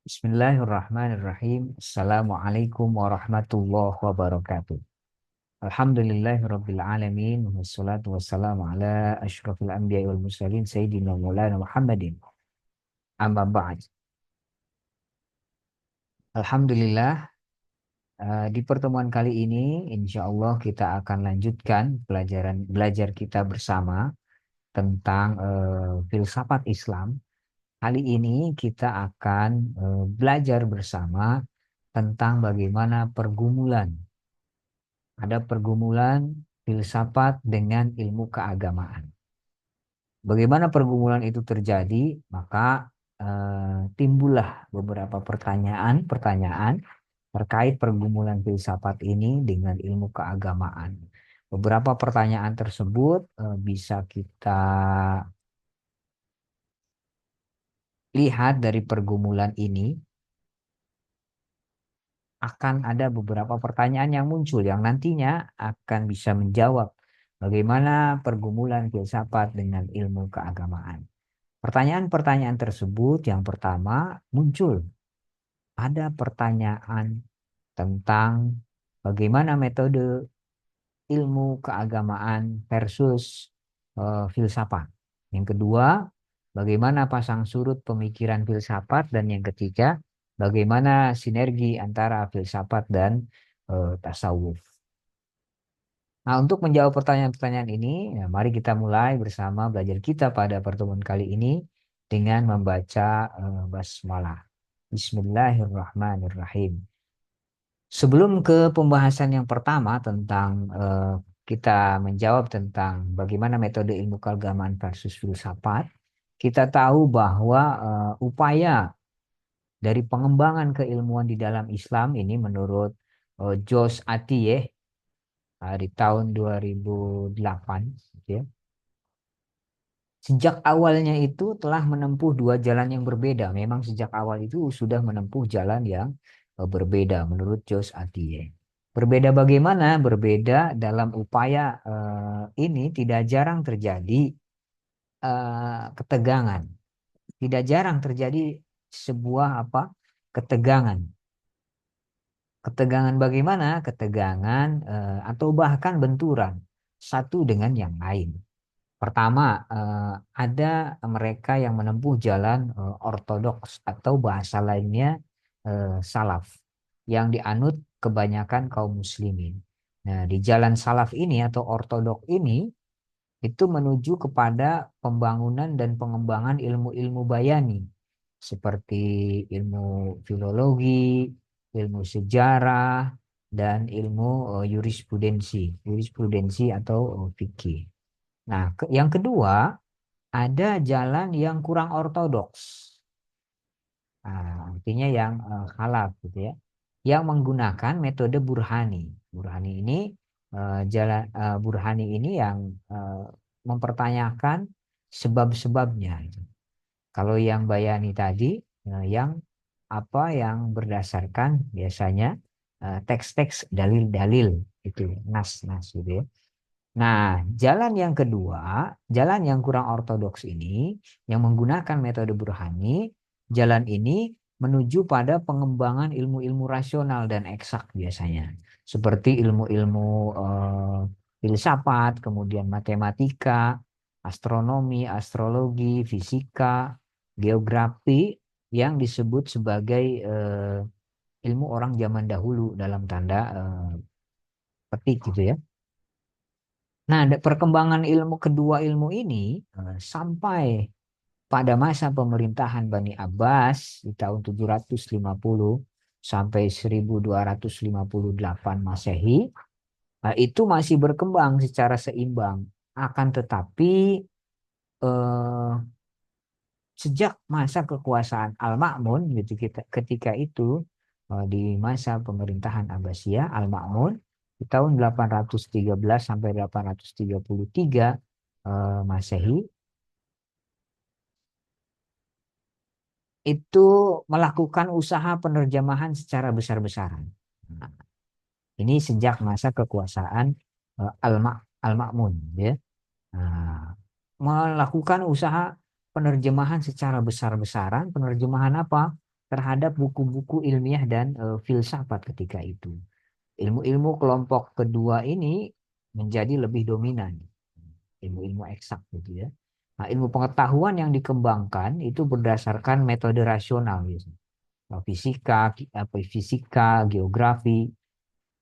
Bismillahirrahmanirrahim. Assalamualaikum warahmatullahi wabarakatuh. Alhamdulillahirabbil alamin wassalatu wassalamu ala asyrafil anbiya'i wal mursalin sayyidina Maulana Muhammadin. Amma ba'd. Alhamdulillah, di pertemuan kali ini insya Allah kita akan lanjutkan belajar kita bersama tentang filsafat Islam. Kali ini kita akan belajar bersama tentang bagaimana ada pergumulan filsafat dengan ilmu keagamaan. Bagaimana pergumulan itu terjadi, maka timbullah beberapa pertanyaan-pertanyaan terkait pergumulan filsafat ini dengan ilmu keagamaan. Beberapa pertanyaan tersebut bisa kita lihat dari pergumulan ini. Akan ada beberapa pertanyaan yang muncul yang nantinya akan bisa menjawab bagaimana pergumulan filsafat dengan ilmu keagamaan. Pertanyaan-pertanyaan tersebut yang pertama muncul. Ada pertanyaan tentang bagaimana metode ilmu keagamaan versus filsafat. Yang kedua, bagaimana pasang surut pemikiran filsafat, dan yang ketiga, bagaimana sinergi antara filsafat dan tasawuf. Nah, untuk menjawab pertanyaan-pertanyaan ini, ya, mari kita mulai bersama belajar kita pada pertemuan kali ini dengan membaca basmalah. Bismillahirrahmanirrahim. Sebelum ke pembahasan yang pertama tentang kita menjawab tentang bagaimana metode ilmu keagamaan versus filsafat, kita tahu bahwa upaya dari pengembangan keilmuan di dalam Islam ini menurut Jos Atiyeh di tahun 2008, gitu ya. Sejak awalnya itu telah menempuh dua jalan yang berbeda. Memang sejak awal itu sudah menempuh jalan yang berbeda menurut Jos Atiyeh. Berbeda bagaimana? Berbeda dalam upaya ini tidak jarang terjadi ketegangan. Tidak jarang terjadi sebuah ketegangan. Ketegangan bagaimana? Ketegangan atau bahkan benturan satu dengan yang lain. Pertama, ada mereka yang menempuh jalan ortodoks atau bahasa lainnya salaf yang dianut kebanyakan kaum muslimin. Nah, di jalan salaf ini atau ortodok ini itu menuju kepada pembangunan dan pengembangan ilmu-ilmu bayani seperti ilmu filologi, ilmu sejarah, dan ilmu jurisprudensi atau fikih. Nah, yang kedua, ada jalan yang kurang ortodoks. Nah, artinya yang khalaf gitu ya. Yang menggunakan metode burhani. Burhani ini burhani ini yang mempertanyakan sebab-sebabnya gitu. Kalau yang bayani tadi yang yang berdasarkan biasanya teks-teks dalil-dalil itu nas-nas gitu ya. Nah, jalan yang kedua, jalan yang kurang ortodoks ini, yang menggunakan metode burhani, jalan ini menuju pada pengembangan ilmu-ilmu rasional dan eksak biasanya. Seperti ilmu-ilmu filsafat, kemudian matematika, astronomi, astrologi, fisika, geografi, yang disebut sebagai ilmu orang zaman dahulu dalam tanda petik gitu ya. Nah, perkembangan kedua ilmu ini sampai pada masa pemerintahan Bani Abbas di tahun 750 sampai 1258 Masehi, itu masih berkembang secara seimbang. Akan tetapi eh, sejak masa kekuasaan Al-Ma'mun gitu ketika itu di masa pemerintahan Abbasiyah Al-Ma'mun di tahun 813 sampai 833 Masehi itu melakukan usaha penerjemahan secara besar-besaran. Nah, ini sejak masa kekuasaan Al-Ma'mun ya. Nah, melakukan usaha penerjemahan secara besar-besaran. Penerjemahan apa? terhadap buku-buku ilmiah dan filsafat ketika itu. Ilmu-ilmu kelompok kedua ini menjadi lebih dominan, ilmu-ilmu eksak gitu ya. Nah, ilmu pengetahuan yang dikembangkan itu berdasarkan metode rasional gitu. Fisika, geografi,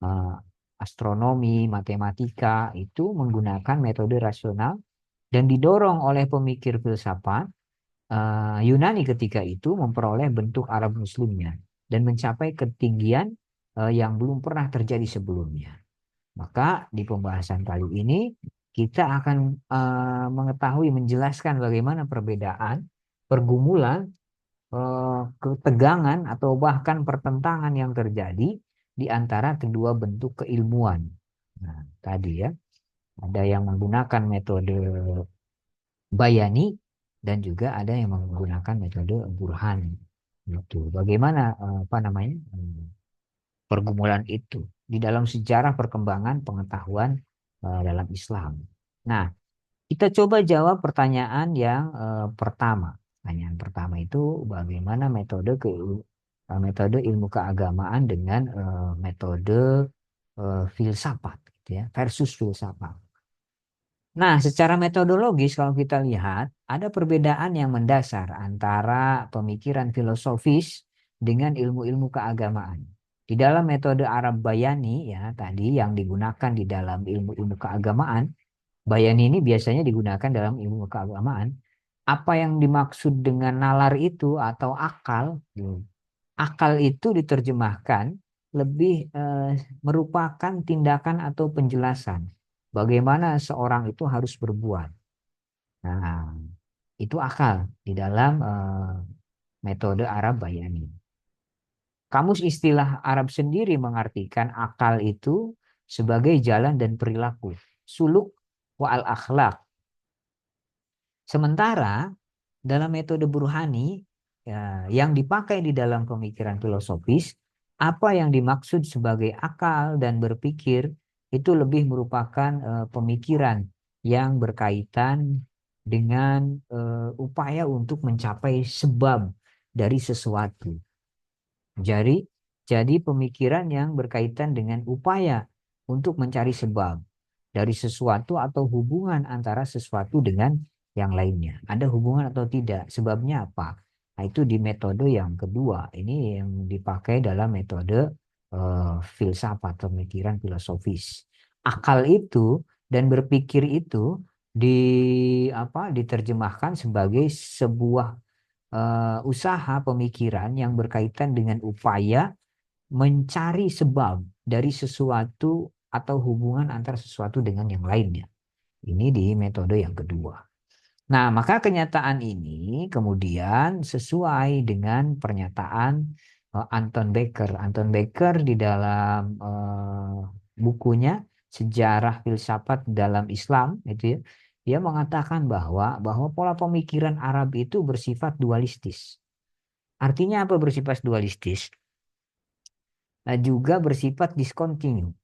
eh, astronomi, matematika itu menggunakan metode rasional dan didorong oleh pemikir filsafat. Yunani ketika itu memperoleh bentuk Arab Muslimnya dan mencapai ketinggian yang belum pernah terjadi sebelumnya. Maka di pembahasan kali ini kita akan mengetahui, menjelaskan bagaimana perbedaan, pergumulan, ketegangan atau bahkan pertentangan yang terjadi di antara kedua bentuk keilmuan. Nah, tadi ya, ada yang menggunakan metode bayani dan juga ada yang menggunakan metode burhan. Gitu. Bagaimana apa namanya pergumulan itu di dalam sejarah perkembangan pengetahuan dalam Islam. Nah, kita coba jawab pertanyaan yang pertama. Pertanyaan pertama itu bagaimana metode ilmu keagamaan dengan metode filsafat, gitu ya, versus filsafat. Nah, secara metodologis kalau kita lihat ada perbedaan yang mendasar antara pemikiran filosofis dengan ilmu-ilmu keagamaan. Di dalam metode Arab Bayani ya tadi yang digunakan di dalam ilmu-ilmu keagamaan, Bayani ini biasanya digunakan dalam ilmu keagamaan. Apa yang dimaksud dengan nalar itu atau akal, akal itu diterjemahkan lebih merupakan tindakan atau penjelasan bagaimana seorang itu harus berbuat. Nah, itu akal di dalam metode Arab Bayani. Kamus istilah Arab sendiri mengartikan akal itu sebagai jalan dan perilaku, suluk wa al-akhlaq. Sementara dalam metode Burhani ya, yang dipakai di dalam pemikiran filosofis, apa yang dimaksud sebagai akal dan berpikir itu lebih merupakan pemikiran yang berkaitan dengan upaya untuk mencapai sebab dari sesuatu. Jadi, jadi pemikiran yang berkaitan dengan upaya untuk mencari sebab dari sesuatu atau hubungan antara sesuatu dengan yang lainnya. Ada hubungan atau tidak? Sebabnya apa? Nah, itu di metode yang kedua. Ini yang dipakai dalam metode filsafat, pemikiran filosofis. Akal itu dan berpikir itu diterjemahkan sebagai sebuah usaha pemikiran yang berkaitan dengan upaya mencari sebab dari sesuatu atau hubungan antara sesuatu dengan yang lainnya. Ini di metode yang kedua. Nah, maka kenyataan ini kemudian sesuai dengan pernyataan Anton Becker. Anton Becker di dalam bukunya Sejarah Filsafat dalam Islam itu ya, dia mengatakan bahwa pola pemikiran Arab itu bersifat dualistis. Artinya apa bersifat dualistis? Nah, juga bersifat diskontinu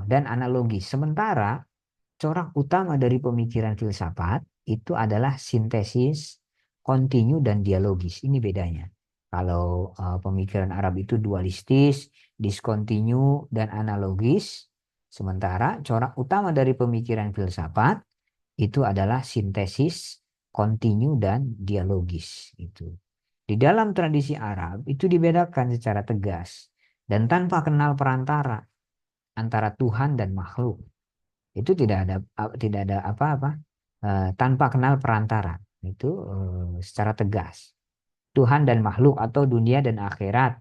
dan analogis. Sementara corak utama dari pemikiran filsafat itu adalah sintesis, kontinu, dan dialogis. Ini bedanya. Kalau pemikiran Arab itu dualistis, diskontinu, dan analogis. Sementara corak utama dari pemikiran filsafat itu adalah sintesis, kontinu, dan dialogis. Itu. Di dalam tradisi Arab itu dibedakan secara tegas dan tanpa kenal perantara antara Tuhan dan makhluk. Itu tidak ada apa-apa tanpa kenal perantara. Itu secara tegas. Tuhan dan makhluk atau dunia dan akhirat,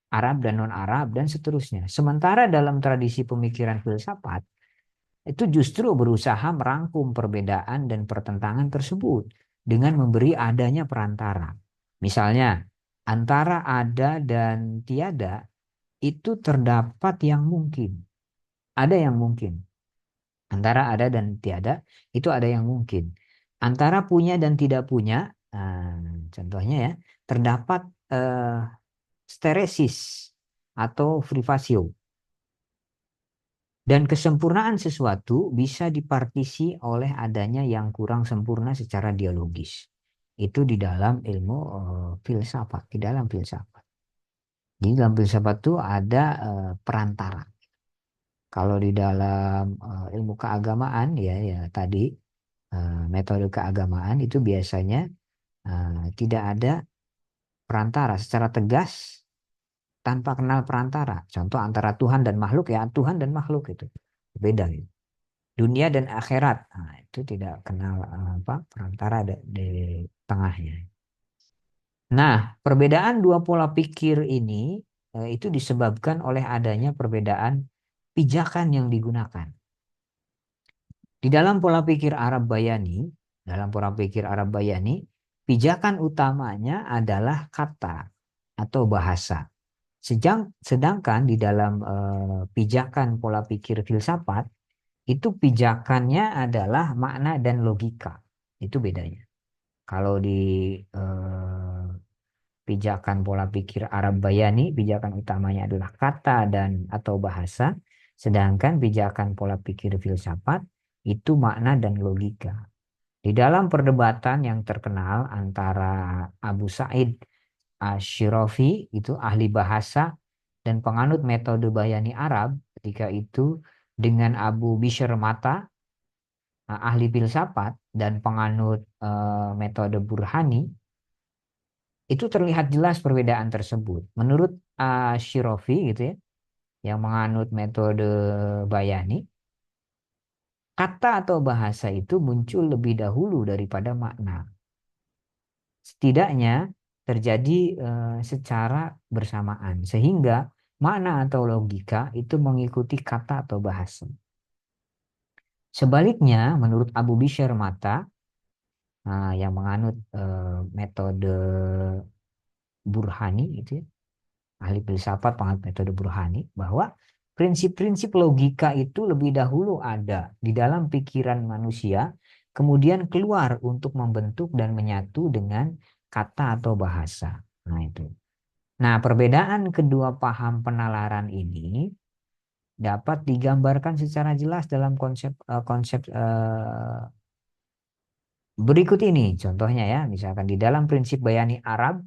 Arab dan non-Arab dan seterusnya. Sementara dalam tradisi pemikiran filsafat itu justru berusaha merangkum perbedaan dan pertentangan tersebut dengan memberi adanya perantara. Misalnya, antara ada dan tiada itu terdapat yang mungkin. Ada yang mungkin. Antara ada dan tiada itu ada yang mungkin. Antara punya dan tidak punya, contohnya ya, terdapat steresis atau privatio. Dan kesempurnaan sesuatu bisa dipartisi oleh adanya yang kurang sempurna secara dialogis. itu di dalam ilmu filsafat, di dalam filsafat. Di dalam filsafat itu ada perantara. Kalau di dalam ilmu keagamaan ya ya tadi metode keagamaan itu biasanya tidak ada perantara secara tegas tanpa kenal perantara. Contoh antara Tuhan dan makhluk ya Tuhan dan makhluk itu beda gitu. Dunia dan akhirat nah, itu tidak kenal apa perantara di tengahnya. Nah, perbedaan dua pola pikir ini itu disebabkan oleh adanya perbedaan pijakan yang digunakan. Di dalam pola pikir Arab Bayani, pijakan utamanya adalah kata atau bahasa. Sedangkan di dalam pijakan pola pikir filsafat, itu pijakannya adalah makna dan logika. Itu bedanya. Kalau di pijakan pola pikir Arab Bayani, pijakan utamanya adalah kata dan atau bahasa, sedangkan pijakan pola pikir filsafat itu makna dan logika. Di dalam perdebatan yang terkenal antara Abu Sa'id Asy-Syirafi itu ahli bahasa dan penganut metode Bayani Arab ketika itu dengan Abu Bishr Mata ahli filsafat dan penganut metode Burhani itu terlihat jelas perbedaan tersebut. Menurut Asy-Syirafi gitu ya yang menganut metode Bayani, kata atau bahasa itu muncul lebih dahulu daripada makna. Setidaknya terjadi secara bersamaan sehingga makna atau logika itu mengikuti kata atau bahasa. Sebaliknya, menurut Abu Bishr Mata yang menganut metode Burhani itu ya, ahli filsafat penganut metode Burhani bahwa prinsip-prinsip logika itu lebih dahulu ada di dalam pikiran manusia, kemudian keluar untuk membentuk dan menyatu dengan kata atau bahasa. Nah, itu. Nah, perbedaan kedua paham penalaran ini dapat digambarkan secara jelas dalam konsep berikut ini. Contohnya ya, misalkan di dalam prinsip Bayani Arab,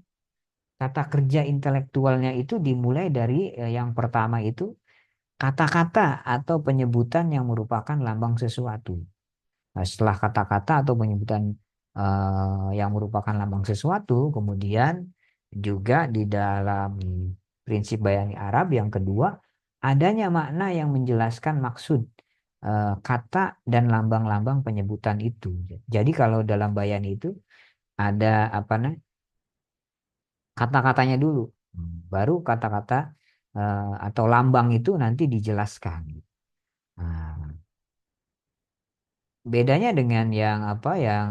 kata kerja intelektualnya itu dimulai dari yang pertama itu kata-kata atau penyebutan yang merupakan lambang sesuatu. Nah, setelah kata-kata atau penyebutan yang merupakan lambang sesuatu, kemudian juga di dalam prinsip Bayani Arab yang kedua, adanya makna yang menjelaskan maksud kata dan lambang-lambang penyebutan itu. Jadi kalau dalam Bayani itu ada apa nah kata-katanya dulu, baru kata-kata atau lambang itu nanti dijelaskan. Nah, bedanya dengan yang apa yang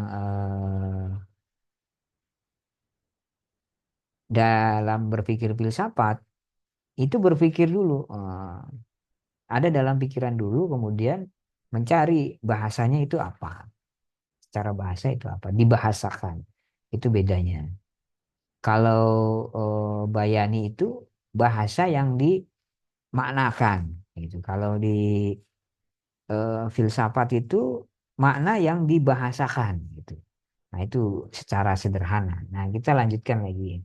dalam berpikir filsafat itu berpikir dulu, ada dalam pikiran dulu, kemudian mencari bahasanya itu apa, secara bahasa itu apa, dibahasakan. Itu bedanya. Kalau Bayani itu bahasa yang dimaknakan, gitu. Kalau di filsafat itu makna yang dibahasakan, gitu. Nah, itu secara sederhana. Nah, kita lanjutkan lagi.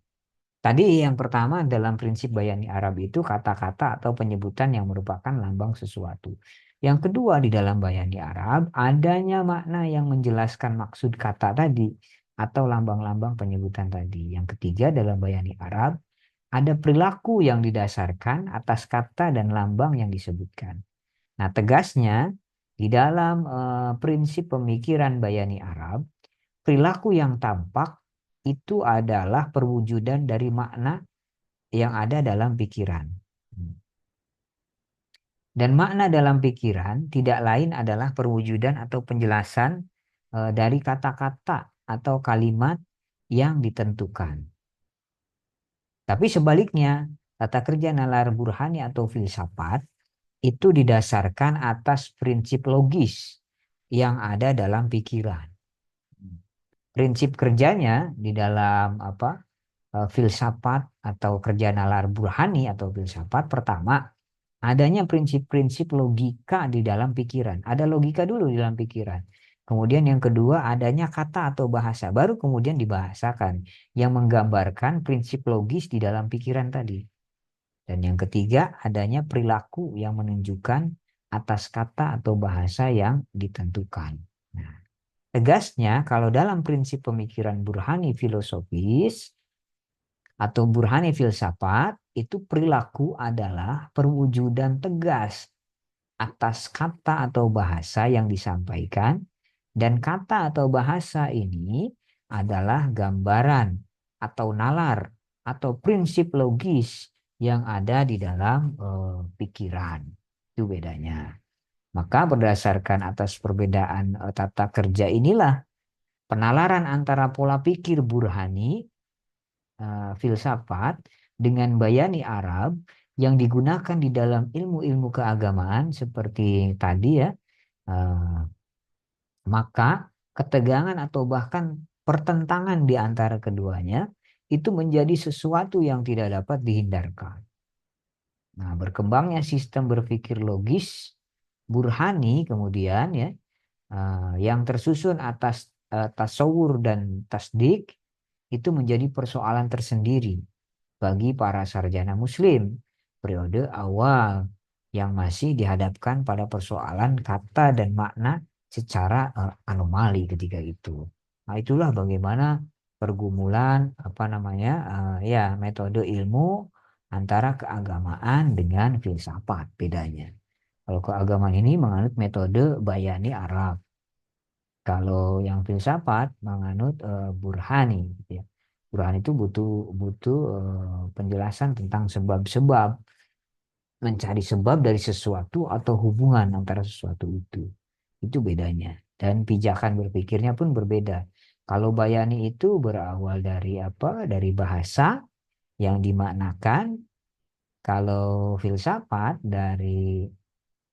Tadi yang pertama dalam prinsip Bayani Arab itu kata-kata atau penyebutan yang merupakan lambang sesuatu. Yang kedua di dalam Bayani Arab adanya makna yang menjelaskan maksud kata tadi atau lambang-lambang penyebutan tadi. Yang ketiga dalam Bayani Arab ada perilaku yang didasarkan atas kata dan lambang yang disebutkan. Nah, tegasnya di dalam prinsip pemikiran Bayani Arab perilaku yang tampak itu adalah perwujudan dari makna yang ada dalam pikiran. Dan makna dalam pikiran tidak lain adalah perwujudan atau penjelasan dari kata-kata atau kalimat yang ditentukan. Tapi sebaliknya, tata kerja nalar burhani atau filsafat itu didasarkan atas prinsip logis yang ada dalam pikiran. Prinsip kerjanya di dalam filsafat atau kerja nalar burhani atau filsafat pertama adanya prinsip-prinsip logika di dalam pikiran. Ada logika dulu di dalam pikiran. Kemudian yang kedua adanya kata atau bahasa, baru kemudian dibahasakan yang menggambarkan prinsip logis di dalam pikiran tadi. Dan yang ketiga adanya perilaku yang menunjukkan atas kata atau bahasa yang ditentukan. Nah, tegasnya kalau dalam prinsip pemikiran Burhani filosofis atau Burhani filsafat, itu perilaku adalah perwujudan tegas atas kata atau bahasa yang disampaikan, dan kata atau bahasa ini adalah gambaran atau nalar atau prinsip logis yang ada di dalam pikiran. Itu bedanya. Maka berdasarkan atas perbedaan tata kerja inilah penalaran antara pola pikir Burhani filsafat dengan bayani Arab yang digunakan di dalam ilmu-ilmu keagamaan seperti tadi ya, eh, maka ketegangan atau bahkan pertentangan di antara keduanya itu menjadi sesuatu yang tidak dapat dihindarkan. Nah, berkembangnya sistem berpikir logis Burhani kemudian ya, yang tersusun atas tasawur dan tasdik itu menjadi persoalan tersendiri bagi para sarjana muslim periode awal yang masih dihadapkan pada persoalan kata dan makna secara anomali ketika itu. Nah, itulah bagaimana pergumulan apa namanya ya metode ilmu antara keagamaan dengan filsafat bedanya. Kalau keagamaan ini menganut metode Bayani Arab. Kalau yang filsafat menganut Burhani, gitu ya. Burhani itu butuh butuh penjelasan tentang sebab-sebab, mencari sebab dari sesuatu atau hubungan antara sesuatu itu. Itu bedanya. Dan pijakan berpikirnya pun berbeda. Kalau Bayani itu berawal dari apa? Dari bahasa yang dimaknakan. Kalau filsafat dari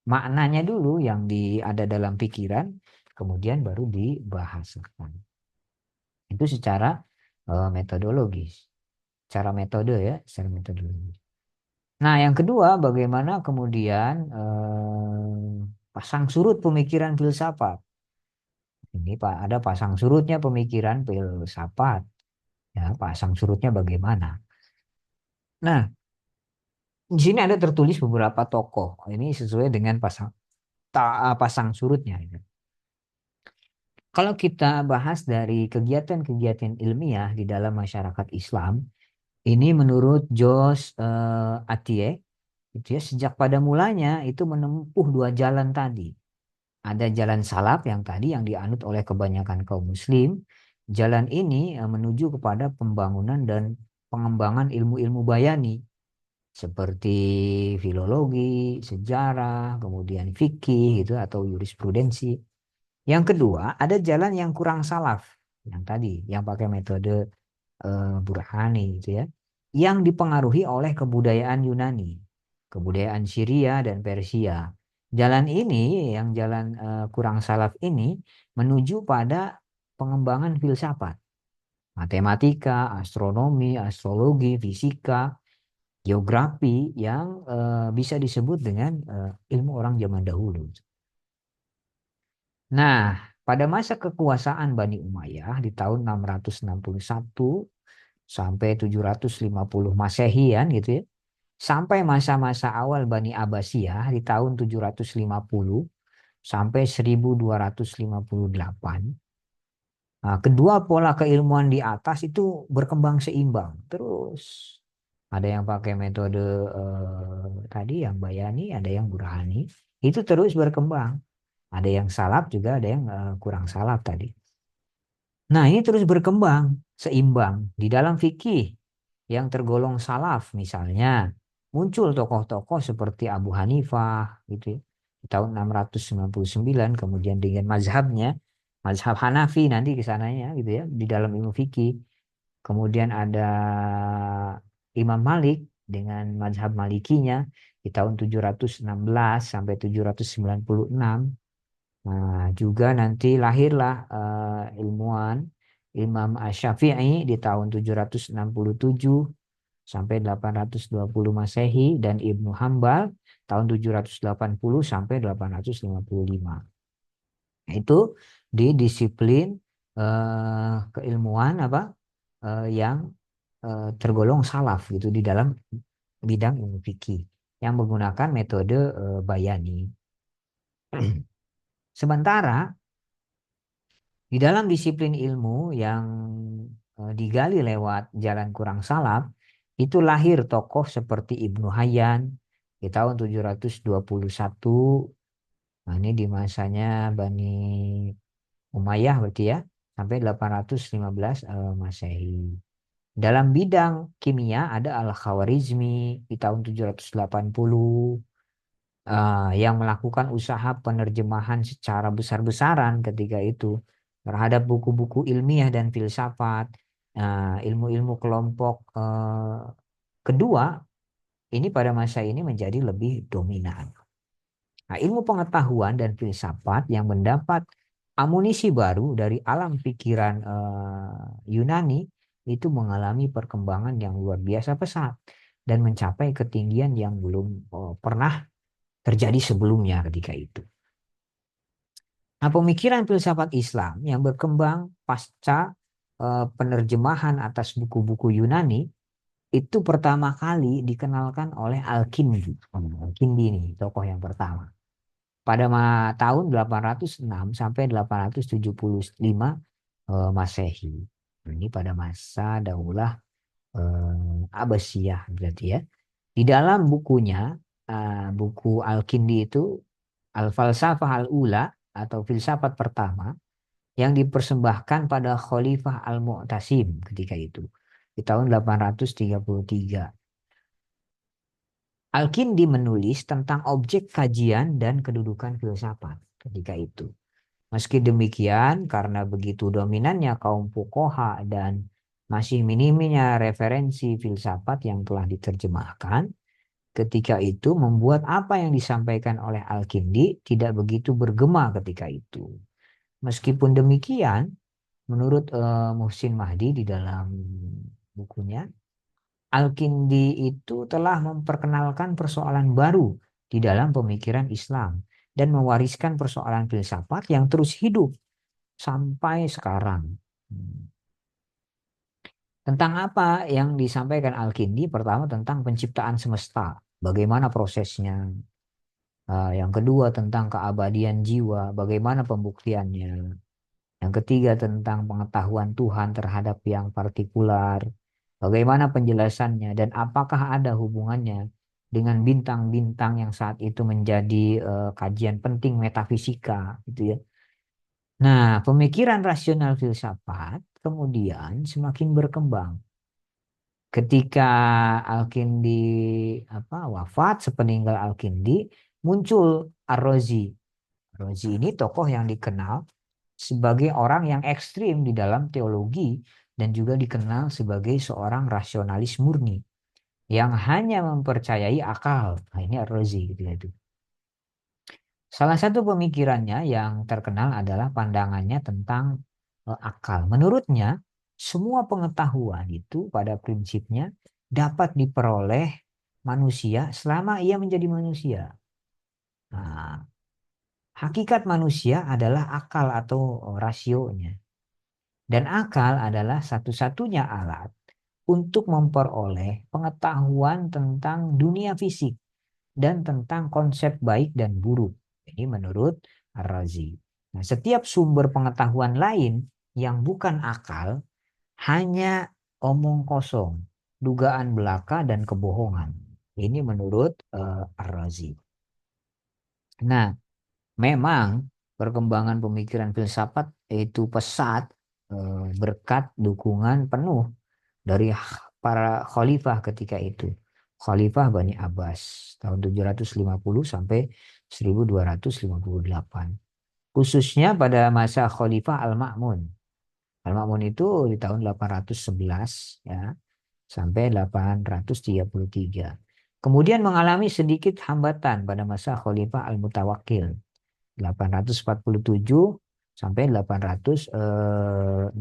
maknanya dulu yang ada dalam pikiran, kemudian baru dibahasakan. Itu secara metodologis, cara metode ya, secara metodologis. Nah, yang kedua, bagaimana kemudian pasang surut pemikiran filsafat. Ini Pak, ada pasang surutnya pemikiran filsafat. Ya, pasang surutnya bagaimana? Nah, di sini ada tertulis beberapa tokoh. Ini sesuai dengan pasang surutnya. Kalau kita bahas dari kegiatan-kegiatan ilmiah di dalam masyarakat Islam, ini menurut Jos Atie, itu ya, sejak pada mulanya itu menempuh dua jalan tadi. Ada jalan salaf yang tadi yang dianut oleh kebanyakan kaum muslim. Jalan ini menuju kepada pembangunan dan pengembangan ilmu-ilmu bayani seperti filologi, sejarah, kemudian fikih gitu atau jurisprudensi. Yang kedua, ada jalan yang kurang salaf, yang tadi, yang pakai metode Burhani gitu ya, yang dipengaruhi oleh kebudayaan Yunani, kebudayaan Syria dan Persia. Jalan ini, yang jalan kurang salaf ini, menuju pada pengembangan filsafat, matematika, astronomi, astrologi, fisika, geografi yang bisa disebut dengan ilmu orang zaman dahulu. Nah, pada masa kekuasaan Bani Umayyah di tahun 661 sampai 750 Masehian gitu ya, sampai masa-masa awal Bani Abbasiyah di tahun 750 sampai 1258. Nah, kedua pola keilmuan di atas itu berkembang seimbang. Terus ada yang pakai metode tadi yang Bayani, ada yang Burhani. Itu terus berkembang. Ada yang salaf juga, ada yang kurang salaf tadi. Nah, ini terus berkembang seimbang di dalam fikih yang tergolong salaf misalnya muncul tokoh-tokoh seperti Abu Hanifah gitu ya, di tahun 699, kemudian dengan mazhabnya mazhab Hanafi nanti ke sananya gitu ya di dalam ilmu fikih. Kemudian ada Imam Malik dengan mazhab Malikinya di tahun 716 sampai 796. Nah, juga nanti lahirlah ilmuwan Imam Asy-Syafi'i di tahun 767 sampai 820 Masehi, dan Ibnu Hambal tahun 780 sampai 855. Nah, itu di disiplin keilmuan apa yang tergolong salaf gitu di dalam bidang ilmu fikih yang menggunakan metode bayani. Sementara di dalam disiplin ilmu yang digali lewat jalan kurang salaf, itu lahir tokoh seperti Ibnu Hayyan di tahun 721. Nah, ini di masanya Bani Umayyah berarti ya, sampai 815 Masehi. Dalam bidang kimia ada Al-Khawarizmi di tahun 780 yang melakukan usaha penerjemahan secara besar-besaran ketika itu terhadap buku-buku ilmiah dan filsafat, ilmu-ilmu kelompok kedua ini pada masa ini menjadi lebih dominan. Nah, ilmu pengetahuan dan filsafat yang mendapat amunisi baru dari alam pikiran Yunani itu mengalami perkembangan yang luar biasa pesat dan mencapai ketinggian yang belum pernah terjadi sebelumnya ketika itu. Nah, pemikiran filsafat Islam yang berkembang pasca penerjemahan atas buku-buku Yunani itu pertama kali dikenalkan oleh Al-Kindi. Al-Kindi ini tokoh yang pertama. Pada tahun 806 sampai 875 Masehi. Ini pada masa Daulah Abbasiyah berarti ya. Di dalam bukunya, buku Al-Kindi itu Al-Falsafah Al-Ula atau filsafat pertama yang dipersembahkan pada Khalifah Al-Mu'tasim ketika itu di tahun 833. Al-Kindi menulis tentang objek kajian dan kedudukan filsafat ketika itu. Meski demikian, karena begitu dominannya kaum fuqaha dan masih minimnya referensi filsafat yang telah diterjemahkan, ketika itu membuat apa yang disampaikan oleh Al-Kindi tidak begitu bergema ketika itu. Meskipun demikian, menurut Muhsin Mahdi di dalam bukunya, Al-Kindi itu telah memperkenalkan persoalan baru di dalam pemikiran Islam dan mewariskan persoalan filsafat yang terus hidup sampai sekarang. Tentang apa yang disampaikan Al-Kindi? Pertama tentang penciptaan semesta, bagaimana prosesnya. Yang kedua tentang keabadian jiwa, bagaimana pembuktiannya. Yang ketiga tentang pengetahuan Tuhan terhadap yang partikular, bagaimana penjelasannya dan apakah ada hubungannya dengan bintang-bintang yang saat itu menjadi kajian penting metafisika, gitu ya. Nah, pemikiran rasional filsafat kemudian semakin berkembang. Ketika Al-Kindi wafat, sepeninggal Al-Kindi muncul Ar-Razi. Ar-Razi ini tokoh yang dikenal sebagai orang yang ekstrim di dalam teologi dan juga dikenal sebagai seorang rasionalis murni yang hanya mempercayai akal. Nah, ini Ar-Razi gitu ya itu. Salah satu pemikirannya yang terkenal adalah pandangannya tentang akal. Menurutnya, semua pengetahuan itu pada prinsipnya dapat diperoleh manusia selama ia menjadi manusia. Nah, hakikat manusia adalah akal atau rasionya. Dan akal adalah satu-satunya alat untuk memperoleh pengetahuan tentang dunia fisik dan tentang konsep baik dan buruk. Ini menurut Ar-Razi. Nah, setiap sumber pengetahuan lain yang bukan akal hanya omong kosong, dugaan belaka dan kebohongan. Ini menurut Ar-Razi. Nah, memang perkembangan pemikiran filsafat itu pesat berkat dukungan penuh dari para khalifah ketika itu. Khalifah Bani Abbas tahun 750 sampai 1258. Khususnya pada masa Khalifah Al-Ma'mun. Al-Ma'mun itu di tahun 811 ya sampai 833. Kemudian mengalami sedikit hambatan pada masa Khalifah Al-Mutawakkil 847 sampai 861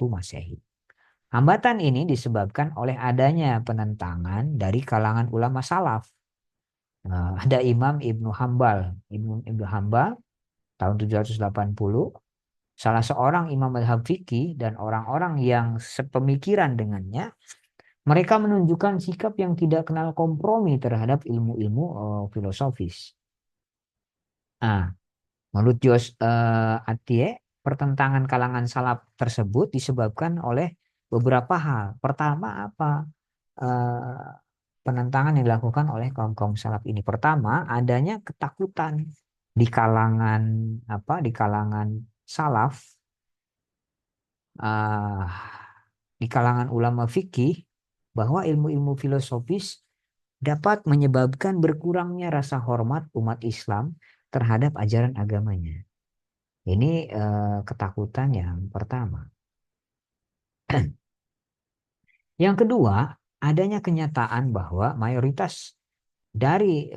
Masehi. Hambatan ini disebabkan oleh adanya penentangan dari kalangan ulama salaf. Ada Imam Ibnu Hambal. Ibnu Hambal tahun 780 salah seorang imam mazhab fikih dan orang-orang yang sepemikiran dengannya, mereka menunjukkan sikap yang tidak kenal kompromi terhadap ilmu-ilmu filosofis. Nah, menurut Atie, pertentangan kalangan salaf tersebut disebabkan oleh beberapa hal. Pertama apa? Eh, Penentangan yang dilakukan oleh kaum-kaum salaf ini. Pertama, adanya ketakutan di kalangan di kalangan salaf, ah, di kalangan ulama fikih, bahwa ilmu-ilmu filosofis dapat menyebabkan berkurangnya rasa hormat umat Islam terhadap ajaran agamanya. Ini ketakutan yang pertama. Yang kedua, adanya kenyataan bahwa mayoritas dari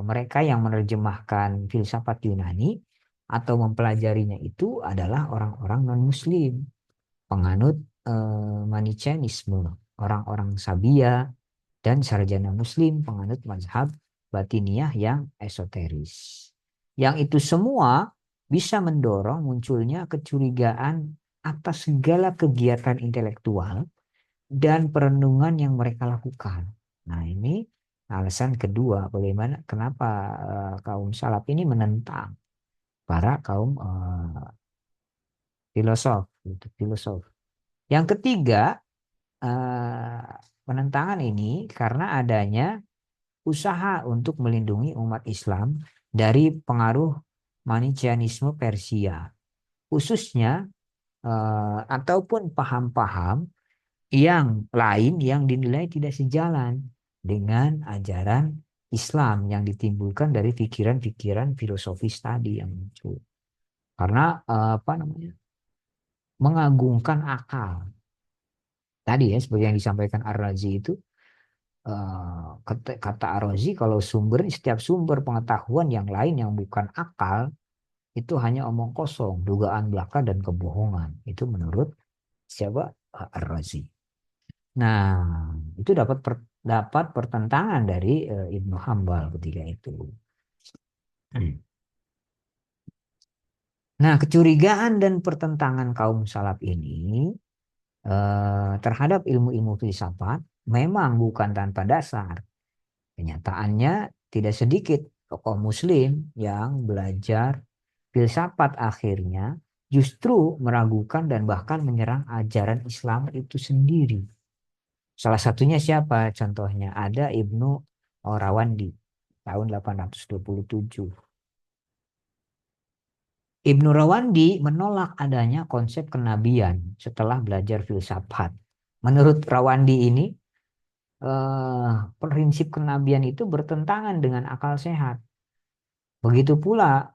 mereka yang menerjemahkan filsafat Yunani atau mempelajarinya itu adalah orang-orang non-Muslim, penganut Manichaeisme, orang-orang Sabia dan sarjana Muslim penganut mazhab Batiniyah yang esoteris. Yang itu semua bisa mendorong munculnya kecurigaan atas segala kegiatan intelektual dan perenungan yang mereka lakukan. Nah, ini alasan kedua bagaimana kenapa kaum salaf ini menentang para kaum filosof. Yang ketiga, eh, penentangan ini karena adanya usaha untuk melindungi umat Islam dari pengaruh Manichaeisme Persia, khususnya ataupun paham-paham yang lain yang dinilai tidak sejalan dengan ajaran Islam yang ditimbulkan dari pikiran-pikiran filosofis tadi yang muncul. Karena mengagungkan akal. Tadi ya seperti yang disampaikan Ar-Razi itu, kata Ar-Razi, kalau setiap sumber pengetahuan yang lain yang bukan akal itu hanya omong kosong, dugaan belaka dan kebohongan. Itu menurut siapa? Ar-Razi. Nah, itu dapat pertentangan dari Ibnu Hambal ketika itu. Nah, kecurigaan dan pertentangan kaum salaf ini terhadap ilmu-ilmu filsafat memang bukan tanpa dasar. Kenyataannya tidak sedikit tokoh Muslim yang belajar filsafat akhirnya justru meragukan dan bahkan menyerang ajaran Islam itu sendiri. Salah satunya siapa? Contohnya ada Ibnu Rawandi tahun 827. Ibnu Rawandi menolak adanya konsep kenabian setelah belajar filsafat. Menurut Rawandi ini, prinsip kenabian itu bertentangan dengan akal sehat. Begitu pula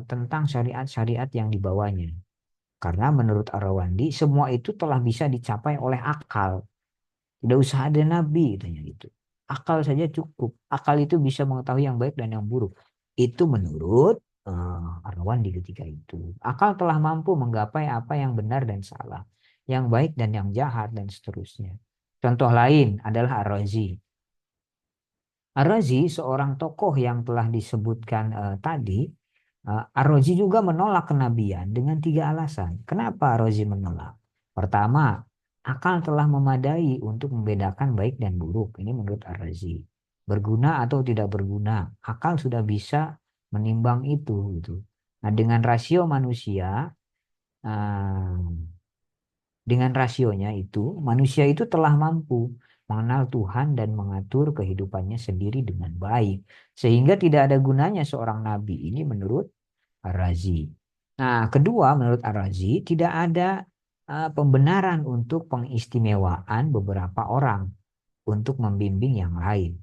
tentang syariat-syariat yang dibawanya. Karena menurut Ar-Rawandi, semua itu telah bisa dicapai oleh akal. Tidak usah ada nabi, katanya gitu. Akal saja cukup. Akal itu bisa mengetahui yang baik dan yang buruk. Itu menurut Ar-Rawandi ketika itu. Akal telah mampu menggapai apa yang benar dan salah, yang baik dan yang jahat dan seterusnya. Contoh lain adalah Ar-Razi. Ar-Razi seorang tokoh yang telah disebutkan tadi. Ar-Razi juga menolak kenabian dengan 3 alasan. Kenapa Ar-Razi menolak? Pertama, akal telah memadai untuk membedakan baik dan buruk. Ini menurut Ar-Razi. Berguna atau tidak berguna, akal sudah bisa menimbang itu gitu. Nah, eh, dengan rasionya itu, manusia itu telah mampu mengenal Tuhan dan mengatur kehidupannya sendiri dengan baik. Sehingga tidak ada gunanya seorang nabi ini menurut Ar-Razi. Nah, kedua, menurut Ar-Razi, tidak ada pembenaran untuk pengistimewaan beberapa orang untuk membimbing yang lain.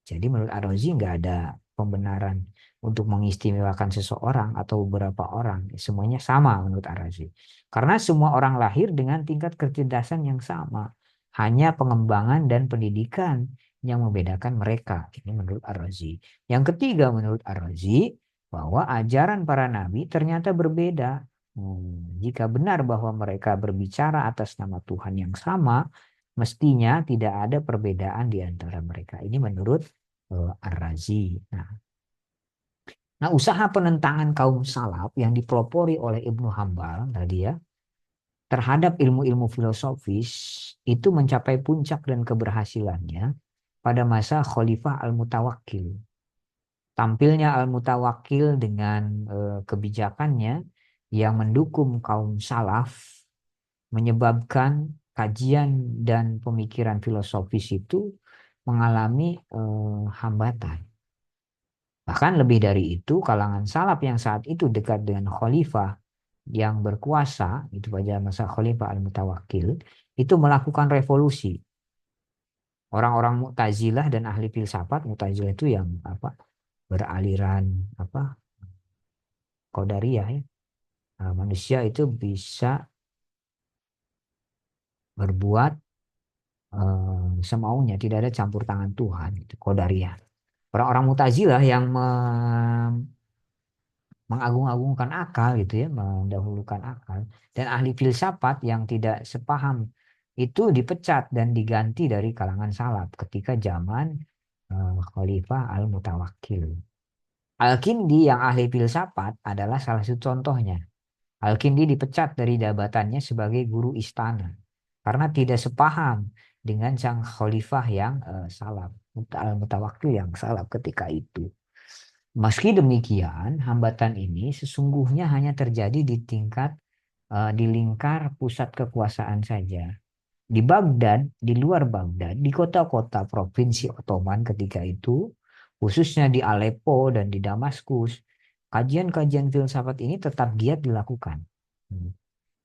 Jadi menurut Ar-Razi nggak ada pembenaran untuk mengistimewakan seseorang atau beberapa orang. Semuanya sama menurut Ar-Razi. Karena semua orang lahir dengan tingkat kecerdasan yang sama. Hanya pengembangan dan pendidikan yang membedakan mereka. Ini menurut Ar-Razi. Yang ketiga menurut Ar-Razi, bahwa ajaran para nabi ternyata berbeda. Jika benar bahwa mereka berbicara atas nama Tuhan yang sama, mestinya tidak ada perbedaan di antara mereka. Ini menurut Ar-Razi. Nah, Nah, usaha penentangan kaum salaf yang dipelopori oleh Ibnu Hambal tadi ya, terhadap ilmu-ilmu filosofis itu mencapai puncak dan keberhasilannya pada masa Khalifah Al-Mutawakkil. Tampilnya Al-Mutawakkil dengan kebijakannya yang mendukung kaum salaf menyebabkan kajian dan pemikiran filosofis itu mengalami hambatan. Bahkan lebih dari itu, kalangan salaf yang saat itu dekat dengan khalifah yang berkuasa, itu pada masa Khalifah Al-Mutawakkil, itu melakukan revolusi. Orang-orang Mu'tazilah dan ahli filsafat, Mu'tazilah itu yang apa? Beraliran apa? Qadariyah ya. Nah, manusia itu bisa berbuat semaunya, tidak ada campur tangan Tuhan, itu Qadariyah. Orang-orang Mu'tazilah yang mengagung-agungkan akal gitu ya, mendahulukan akal. Dan ahli filsafat yang tidak sepaham itu dipecat dan diganti dari kalangan salaf ketika zaman Khalifah Al-Mutawakkil. Al-Kindi yang ahli filsafat adalah salah satu contohnya. Al-Kindi dipecat dari jabatannya sebagai guru istana karena tidak sepaham dengan sang khalifah yang salaf, Al-Mutawakkil yang salaf ketika itu. Meski demikian, hambatan ini sesungguhnya hanya terjadi di tingkat di lingkar pusat kekuasaan saja. Di Baghdad, di luar Baghdad, di kota-kota provinsi Ottoman ketika itu, khususnya di Aleppo dan di Damaskus, kajian-kajian filsafat ini tetap giat dilakukan. Hmm.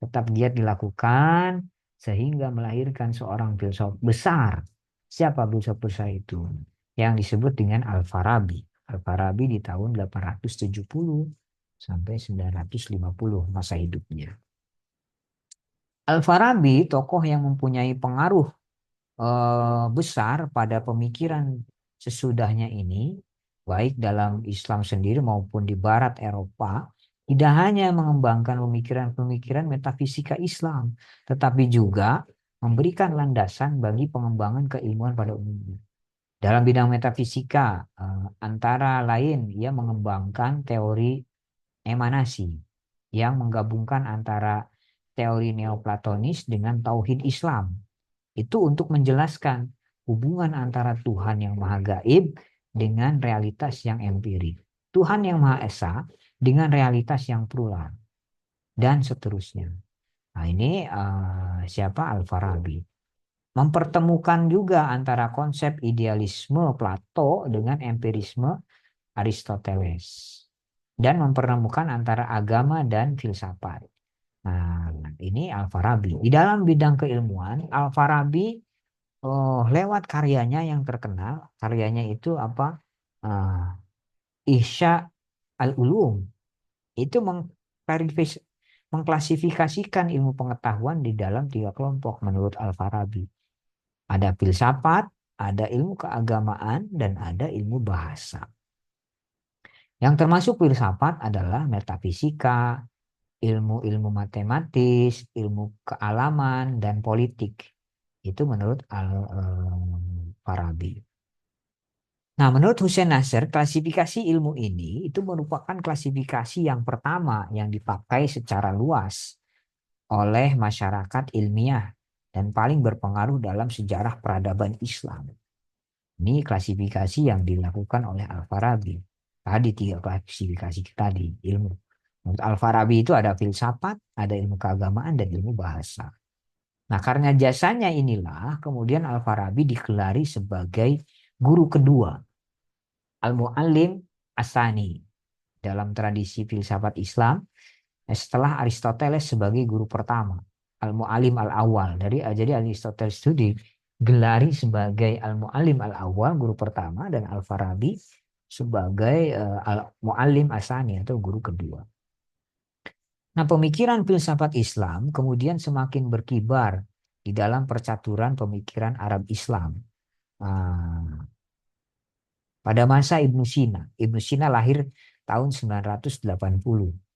Tetap giat dilakukan sehingga melahirkan seorang filsuf besar. Siapa filsuf besar itu? Yang disebut dengan Al-Farabi. Al-Farabi di tahun 870 sampai 950 masa hidupnya. Al-Farabi tokoh yang mempunyai pengaruh besar pada pemikiran sesudahnya ini, baik dalam Islam sendiri maupun di Barat Eropa, tidak hanya mengembangkan pemikiran-pemikiran metafisika Islam, tetapi juga memberikan landasan bagi pengembangan keilmuan pada umumnya. Dalam bidang metafisika, antara lain ia mengembangkan teori emanasi yang menggabungkan antara teori Neoplatonis dengan tauhid Islam. Itu untuk menjelaskan hubungan antara Tuhan yang Maha Gaib dengan realitas yang empirik. Tuhan yang Maha Esa dengan realitas yang plural. Dan seterusnya. Nah ini siapa? Al-Farabi. Mempertemukan juga antara konsep idealisme Plato dengan empirisme Aristoteles. Dan mempertemukan antara agama dan filsafat. Nah, ini Al-Farabi. Di dalam bidang keilmuan, Al-Farabi lewat karyanya yang terkenal, karyanya itu apa? Uh, Ihya al-Ulum. Itu mengklasifikasikan ilmu pengetahuan di dalam tiga kelompok menurut Al-Farabi. Ada filsafat, ada ilmu keagamaan, dan ada ilmu bahasa. Yang termasuk filsafat adalah metafisika, ilmu-ilmu matematis, ilmu kealaman, dan politik. Itu menurut Al-Farabi. Nah, menurut Hussein Nasr, klasifikasi ilmu ini itu merupakan klasifikasi yang pertama yang dipakai secara luas oleh masyarakat ilmiah dan paling berpengaruh dalam sejarah peradaban Islam. Ini klasifikasi yang dilakukan oleh Al-Farabi. Tadi tiga klasifikasi tadi ilmu. Menurut Al-Farabi itu ada filsafat, ada ilmu keagamaan, dan ilmu bahasa. Nah, karena jasanya inilah kemudian Al-Farabi digelari sebagai guru kedua, Al-Mu'allim Asani dalam tradisi filsafat Islam setelah Aristoteles sebagai guru pertama, Al-Mu'allim Al-Awwal. Jadi Aristoteles itu digelari sebagai Al-Mu'allim Al-Awwal, guru pertama, dan Al-Farabi sebagai Al-Mu'allim Asani atau guru kedua. Nah, pemikiran filsafat Islam kemudian semakin berkibar di dalam percaturan pemikiran Arab Islam. Pada masa Ibnu Sina. Ibnu Sina lahir tahun 980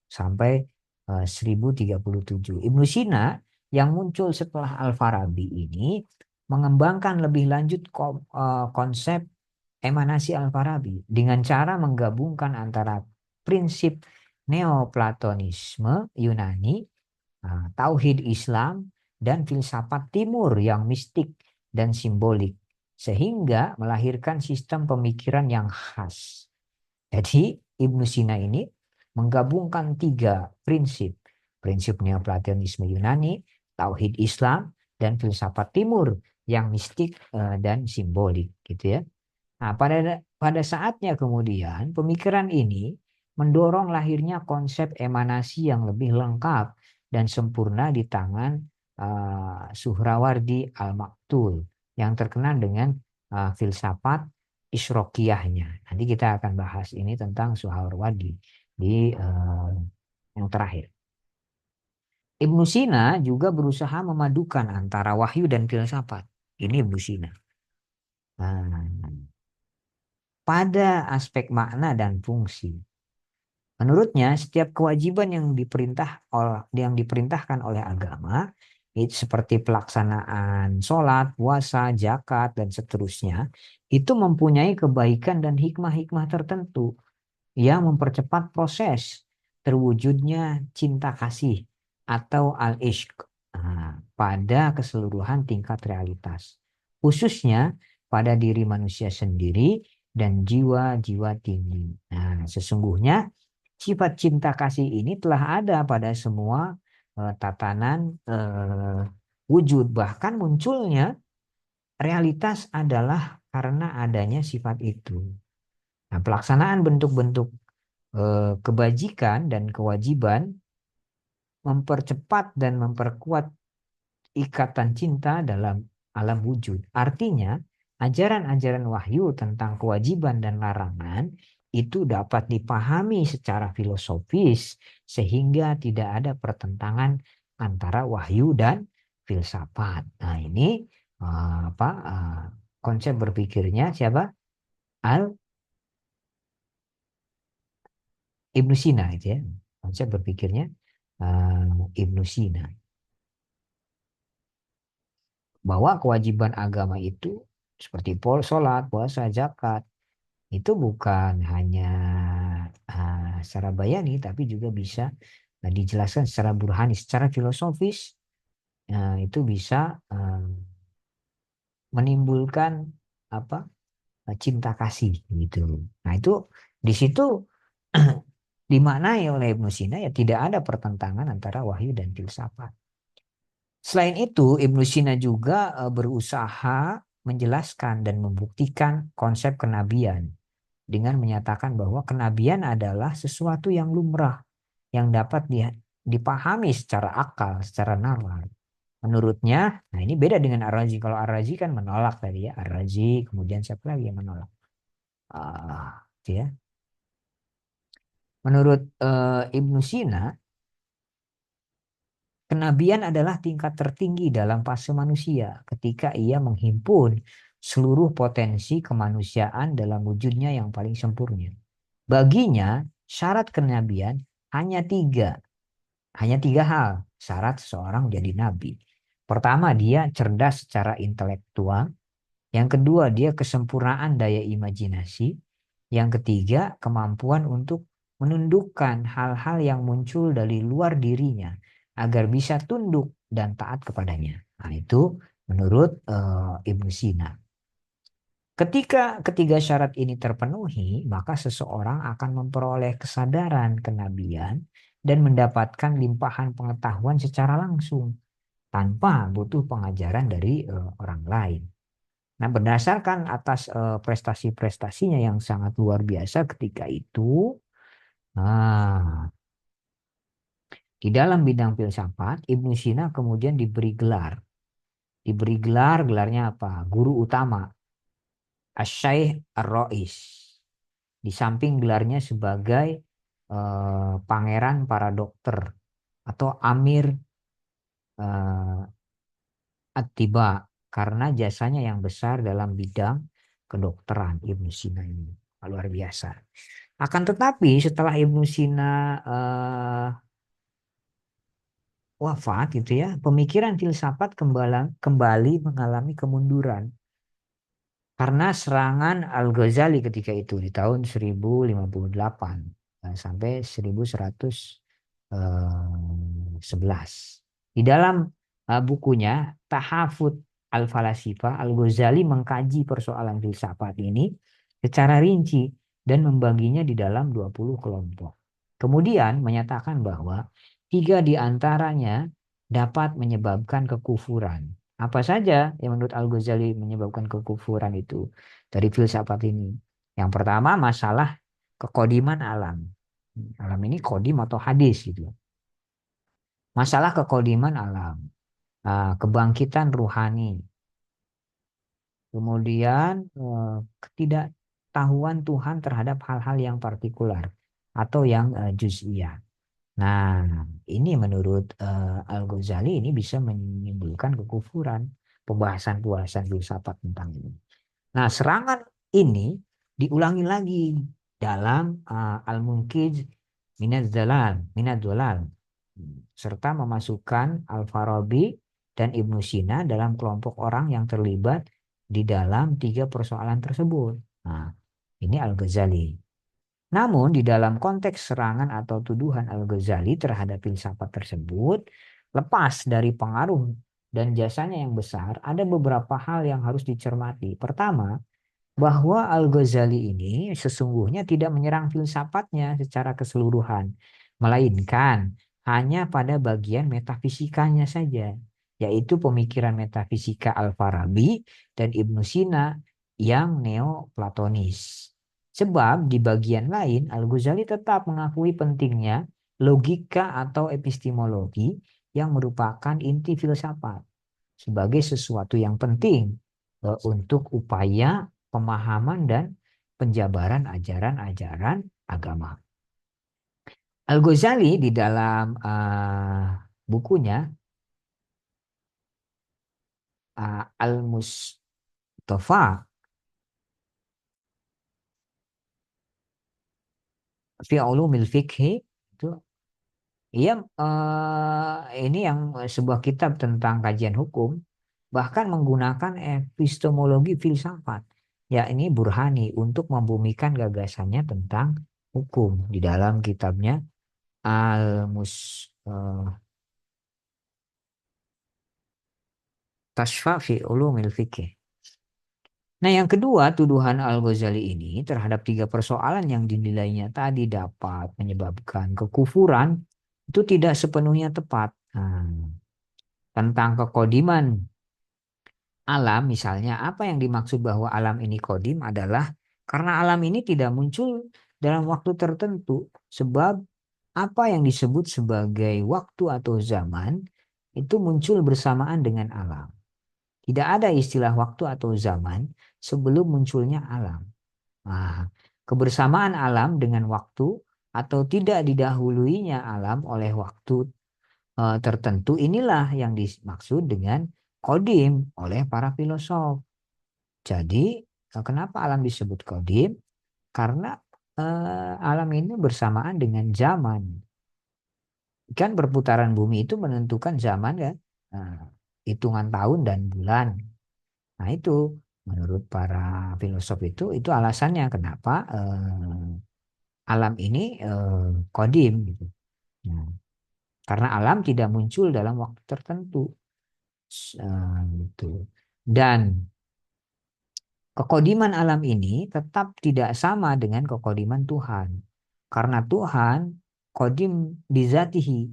sampai 1037. Ibnu Sina yang muncul setelah Al-Farabi ini mengembangkan lebih lanjut konsep emanasi Al-Farabi dengan cara menggabungkan antara prinsip Neoplatonisme Yunani, tauhid Islam, dan filsafat Timur yang mistik dan simbolik, sehingga melahirkan sistem pemikiran yang khas. Jadi Ibnu Sina ini menggabungkan tiga prinsip. Prinsip Neoplatonisme Yunani, tauhid Islam, dan filsafat Timur yang mistik dan simbolik gitu ya. Nah, pada saatnya kemudian pemikiran ini mendorong lahirnya konsep emanasi yang lebih lengkap dan sempurna di tangan Suhrawardi Al-Maktul yang terkenal dengan filsafat Isrokiyahnya. Nanti kita akan bahas ini tentang Suhrawardi di yang terakhir. Ibnu Sina juga berusaha memadukan antara wahyu dan filsafat. Ini Ibnu Sina. Nah, pada aspek makna dan fungsi. Menurutnya, setiap kewajiban yang diperintahkan oleh agama, itu seperti pelaksanaan sholat, puasa, zakat, dan seterusnya, itu mempunyai kebaikan dan hikmah-hikmah tertentu yang mempercepat proses terwujudnya cinta kasih atau al-ishq pada keseluruhan tingkat realitas, khususnya pada diri manusia sendiri dan jiwa-jiwa tinggi. Nah, sesungguhnya sifat cinta kasih ini telah ada pada semua tatanan wujud, bahkan munculnya realitas adalah karena adanya sifat itu. Nah, pelaksanaan bentuk-bentuk kebajikan dan kewajiban mempercepat dan memperkuat ikatan cinta dalam alam wujud. Artinya, ajaran-ajaran wahyu tentang kewajiban dan larangan itu dapat dipahami secara filosofis sehingga tidak ada pertentangan antara wahyu dan filsafat. Nah, ini konsep berpikirnya siapa? Ibnu Sina itu ya. Konsep berpikirnya Ibnu Sina. Bahwa kewajiban agama itu seperti sholat, puasa, zakat itu bukan hanya secara bayani tapi juga bisa dijelaskan secara burhani, secara filosofis itu bisa menimbulkan apa cinta kasih gitu. Nah itu di situ dimaknai oleh Ibnu Sina ya tidak ada pertentangan antara wahyu dan filsafat. Selain itu, Ibnu Sina juga berusaha menjelaskan dan membuktikan konsep kenabian dengan menyatakan bahwa kenabian adalah sesuatu yang lumrah yang dapat dipahami secara akal, secara nalar. Menurutnya, nah ini beda dengan Ar-Razi. Kalau Ar-Razi kan menolak tadi ya, Ar-Razi, kemudian siapa lagi yang menolak? Gitu ya. Menurut Ibnu Sina, kenabian adalah tingkat tertinggi dalam fase manusia ketika ia menghimpun seluruh potensi kemanusiaan dalam wujudnya yang paling sempurna. Baginya, syarat kenabian hanya tiga. Hanya tiga hal syarat seseorang jadi nabi. Pertama, dia cerdas secara intelektual. Yang kedua, dia kesempurnaan daya imajinasi. Yang ketiga, kemampuan untuk menundukkan hal-hal yang muncul dari luar dirinya agar bisa tunduk dan taat kepadanya. Nah, itu menurut Ibnu Sina. Ketika ketiga syarat ini terpenuhi, maka seseorang akan memperoleh kesadaran kenabian dan mendapatkan limpahan pengetahuan secara langsung tanpa butuh pengajaran dari orang lain. Nah, berdasarkan atas prestasi-prestasinya yang sangat luar biasa ketika itu, nah, di dalam bidang filsafat, Ibnu Sina kemudian diberi gelar. Diberi gelar, gelarnya apa? Guru utama, Asy-Syaikh Ar-Rais. Di samping gelarnya sebagai pangeran para dokter atau Amir At-Tiba karena jasanya yang besar dalam bidang kedokteran Ibnu Sina ini. Luar biasa. Akan tetapi setelah Ibnu Sina wafat gitu ya, pemikiran filsafat kembali mengalami kemunduran karena serangan Al-Ghazali ketika itu di tahun 1058. sampai 1111. Di dalam bukunya Tahafut Al-Falasifah, Al-Ghazali mengkaji persoalan filsafat ini secara rinci dan membaginya di dalam 20 kelompok. Kemudian menyatakan bahwa 3 di antaranya dapat menyebabkan kekufuran. Apa saja yang menurut Al-Ghazali menyebabkan kekufuran itu dari filsafat ini? Yang pertama, masalah kekodiman alam. Alam ini kodim atau hadis gitu. Masalah kekodiman alam, kebangkitan ruhani, kemudian ketidaktahuan Tuhan terhadap hal-hal yang partikular atau yang juz'iyah. Nah, ini menurut Al-Ghazali ini bisa menimbulkan kekufuran, pembahasan-pembahasan filsafat tentang ini. Nah, serangan ini diulangi lagi dalam Al-Munqidh Minadz Dhalal, serta memasukkan Al-Farabi dan Ibnu Sina dalam kelompok orang yang terlibat di dalam 3 persoalan tersebut. Nah, ini Al-Ghazali. Namun di dalam konteks serangan atau tuduhan Al-Ghazali terhadap filsafat tersebut, lepas dari pengaruh dan jasanya yang besar, ada beberapa hal yang harus dicermati. Pertama, bahwa Al-Ghazali ini sesungguhnya tidak menyerang filsafatnya secara keseluruhan, melainkan hanya pada bagian metafisikanya saja, yaitu pemikiran metafisika Al-Farabi dan Ibnu Sina yang neoplatonis. Sebab di bagian lain Al-Ghazali tetap mengakui pentingnya logika atau epistemologi yang merupakan inti filsafat sebagai sesuatu yang penting untuk upaya pemahaman dan penjabaran ajaran-ajaran agama. Al-Ghazali di dalam bukunya Al-Mustafa fi Ulumil Fiqhi itu ia ini yang sebuah kitab tentang kajian hukum, bahkan menggunakan epistemologi filsafat, ya ini Burhani, untuk membumikan gagasannya tentang hukum di dalam kitabnya Tasfa fi Ulumil Fiqh. Nah, yang kedua, tuduhan Al-Ghazali ini terhadap 3 persoalan yang dinilainya tadi dapat menyebabkan kekufuran itu tidak sepenuhnya tepat. Tentang kekodiman alam, misalnya apa yang dimaksud bahwa alam ini kodim adalah karena alam ini tidak muncul dalam waktu tertentu, sebab apa yang disebut sebagai waktu atau zaman itu muncul bersamaan dengan alam. Tidak ada istilah waktu atau zaman sebelum munculnya alam. Nah, kebersamaan alam dengan waktu atau tidak didahuluinya alam oleh waktu tertentu, inilah yang dimaksud dengan kodim oleh para filosof. Jadi, kenapa alam disebut kodim? Karena alam ini bersamaan dengan zaman. Kan perputaran bumi itu menentukan zaman kan, nah, hitungan tahun dan bulan. Nah itu menurut para filosof itu alasannya kenapa alam ini kodim gitu. Nah, karena alam tidak muncul dalam waktu tertentu. Gitu. Dan kekodiman alam ini tetap tidak sama dengan kekodiman Tuhan. Karena Tuhan kodim bizatihi,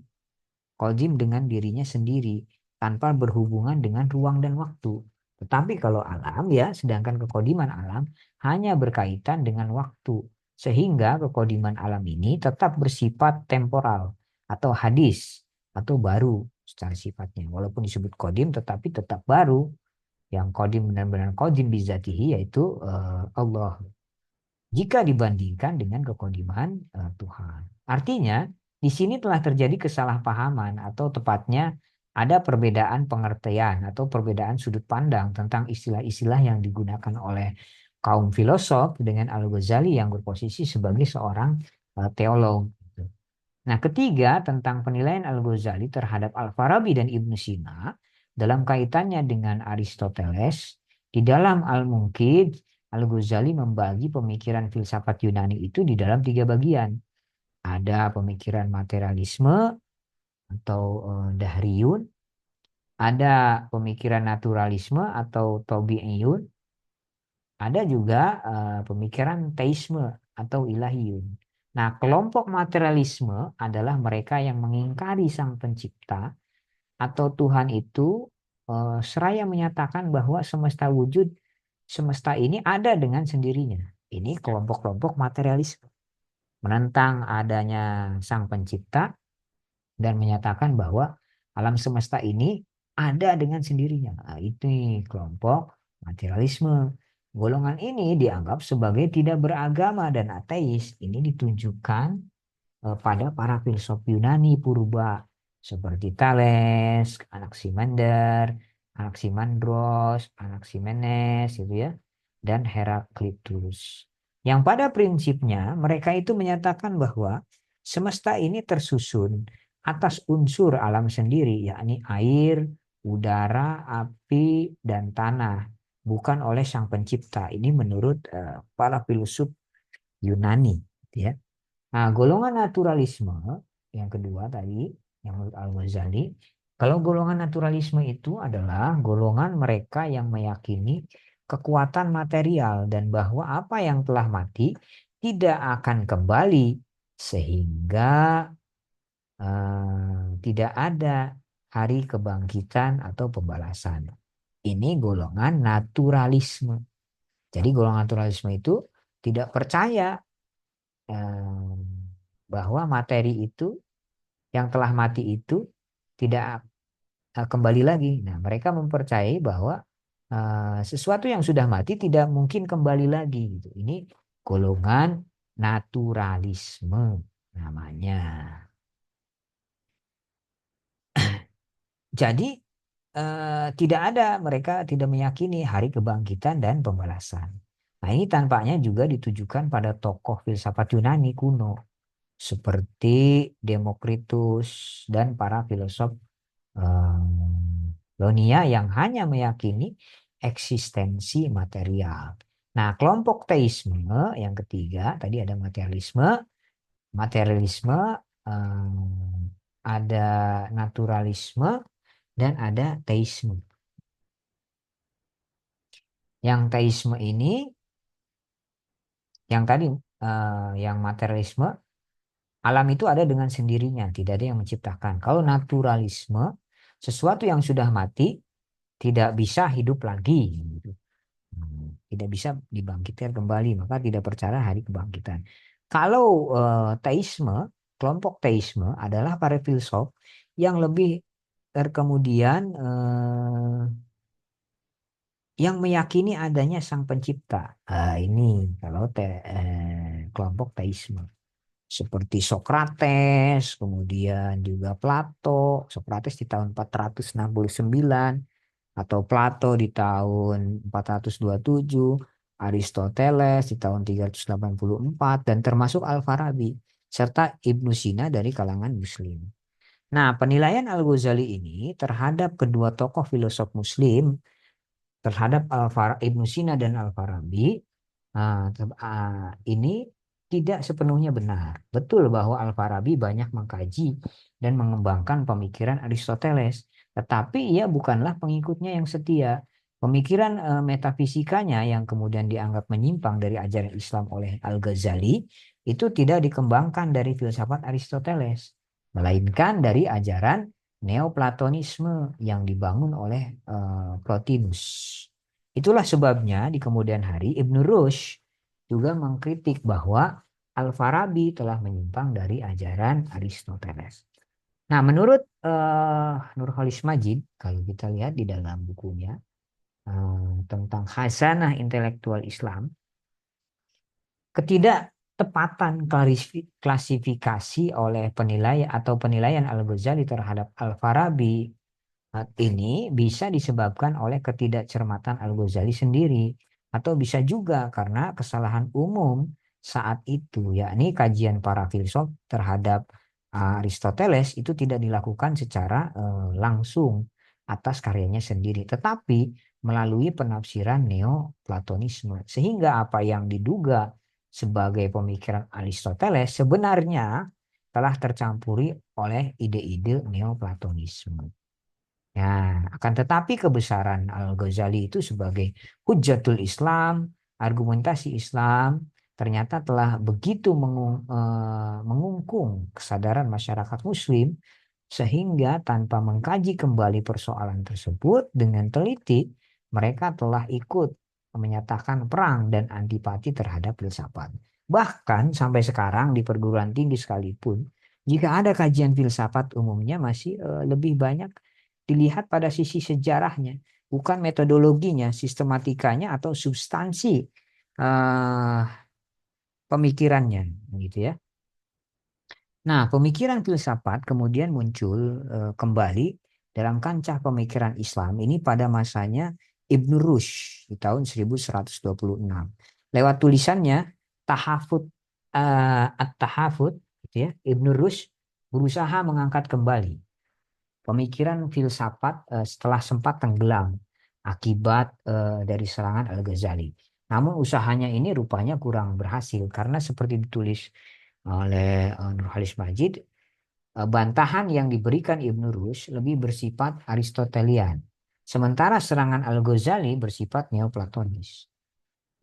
kodim dengan dirinya sendiri tanpa berhubungan dengan ruang dan waktu. Tetapi kalau alam ya, sedangkan kekodiman alam hanya berkaitan dengan waktu. Sehingga kekodiman alam ini tetap bersifat temporal atau hadis atau baru secara sifatnya. Walaupun disebut kodim tetapi tetap baru. Yang kodim benar-benar kodim bizatihi yaitu Allah. Jika dibandingkan dengan kekodiman Tuhan. Artinya di sini telah terjadi kesalahpahaman atau tepatnya ada perbedaan pengertian atau perbedaan sudut pandang tentang istilah-istilah yang digunakan oleh kaum filosof dengan Al-Ghazali yang berposisi sebagai seorang teolog. Nah, ketiga tentang penilaian Al-Ghazali terhadap Al-Farabi dan Ibnu Sina dalam kaitannya dengan Aristoteles, di dalam Al-Munqidh, Al-Ghazali membagi pemikiran filsafat Yunani itu di dalam 3 bagian. ada pemikiran materialisme atau Dahriyun, ada pemikiran naturalisme atau Tabi'iyun, ada juga pemikiran teisme atau ilahiyun. Nah, kelompok materialisme adalah mereka yang mengingkari sang pencipta atau Tuhan itu seraya menyatakan bahwa semesta wujud, semesta ini ada dengan sendirinya. Ini kelompok-kelompok materialisme. Menentang adanya sang pencipta dan menyatakan bahwa alam semesta ini ada dengan sendirinya. Nah, itu kelompok materialisme. Golongan ini dianggap sebagai tidak beragama dan ateis. Ini ditunjukkan pada para filsuf Yunani purba seperti Thales, Anaximander, Anaximandros, Anaximenes gitu ya, dan Heraklitus. Yang pada prinsipnya mereka itu menyatakan bahwa semesta ini tersusun atas unsur alam sendiri, yakni air, udara, api, dan tanah, bukan oleh sang pencipta. Ini menurut para filsuf Yunani, gitu ya. Nah, golongan naturalisme yang kedua tadi, yang menurut Al-Ghazali, kalau golongan naturalisme itu adalah golongan mereka yang meyakini kekuatan material dan bahwa apa yang telah mati tidak akan kembali sehingga tidak ada hari kebangkitan atau pembalasan. Ini golongan naturalisme. Jadi golongan naturalisme itu tidak percaya eh, bahwa materi itu yang telah mati itu tidak kembali lagi. Nah, mereka mempercayai bahwa sesuatu yang sudah mati tidak mungkin kembali lagi gitu. Ini golongan naturalisme namanya. Jadi tidak ada, mereka tidak meyakini hari kebangkitan dan pembalasan. Nah, ini tampaknya juga ditujukan pada tokoh filsafat Yunani kuno seperti Demokritus dan para filosof Lonia yang hanya meyakini eksistensi material. Nah, kelompok teisme yang ketiga, tadi ada materialisme, materialisme, ada naturalisme, dan ada teisme. Yang teisme ini, yang tadi, yang materialisme, alam itu ada dengan sendirinya, tidak ada yang menciptakan. Kalau naturalisme, sesuatu yang sudah mati tidak bisa hidup lagi, gitu. Tidak bisa dibangkitkan kembali, maka tidak percaya hari kebangkitan. Kalau teisme, kelompok teisme adalah para filsuf yang lebih kemudian yang meyakini adanya sang pencipta. Ini kalau kelompok teisme. Seperti Sokrates, kemudian juga Plato. Sokrates di tahun 469, atau Plato di tahun 427, Aristoteles di tahun 384, dan termasuk Al-Farabi, serta Ibnu Sina dari kalangan Muslim. Nah, penilaian Al-Ghazali ini terhadap kedua tokoh filosof Muslim, terhadap Ibnu Sina dan Al-Farabi, ini tidak sepenuhnya benar. Betul bahwa Al-Farabi banyak mengkaji dan mengembangkan pemikiran Aristoteles, tetapi ia bukanlah pengikutnya yang setia. Pemikiran metafisikanya yang kemudian dianggap menyimpang dari ajaran Islam oleh Al-Ghazali itu tidak dikembangkan dari filsafat Aristoteles, melainkan dari ajaran Neoplatonisme yang dibangun oleh Plotinus. Itulah sebabnya di kemudian hari Ibn Rushd juga mengkritik bahwa Al-Farabi telah menyimpang dari ajaran Aristoteles. Nah, menurut Nurholis Majid, kalau kita lihat di dalam bukunya tentang khazanah intelektual Islam, ketidaktepatan klasifikasi oleh penilaian Al-Ghazali terhadap Al-Farabi ini bisa disebabkan oleh ketidakcermatan Al-Ghazali sendiri, atau bisa juga karena kesalahan umum saat itu, yakni kajian para filsuf terhadap Aristoteles itu tidak dilakukan secara langsung atas karyanya sendiri, tetapi melalui penafsiran Neoplatonisme, sehingga apa yang diduga sebagai pemikiran Aristoteles sebenarnya telah tercampuri oleh ide-ide Neoplatonisme. Ya, akan tetapi kebesaran Al-Ghazali itu sebagai Hujjatul Islam, argumentasi Islam, ternyata telah begitu mengungkung kesadaran masyarakat Muslim sehingga tanpa mengkaji kembali persoalan tersebut dengan teliti, mereka telah ikut menyatakan perang dan antipati terhadap filsafat. Bahkan sampai sekarang di perguruan tinggi sekalipun, jika ada kajian filsafat umumnya masih lebih banyak dilihat pada sisi sejarahnya, bukan metodologinya, sistematikanya atau substansi eh, pemikirannya, gitu ya. Nah, pemikiran filsafat kemudian muncul kembali dalam kancah pemikiran Islam ini pada masanya Ibnu Rushd di tahun 1126. Lewat tulisannya Tahafut At-Tahafut, gitu ya, Ibnu Rushd berusaha mengangkat kembali pemikiran filsafat setelah sempat tenggelam akibat dari serangan Al-Ghazali. Namun usahanya ini rupanya kurang berhasil karena seperti ditulis oleh Nurhalis Majid, bantahan yang diberikan Ibnu Rushd lebih bersifat Aristotelian, sementara serangan Al-Ghazali bersifat Neoplatonis.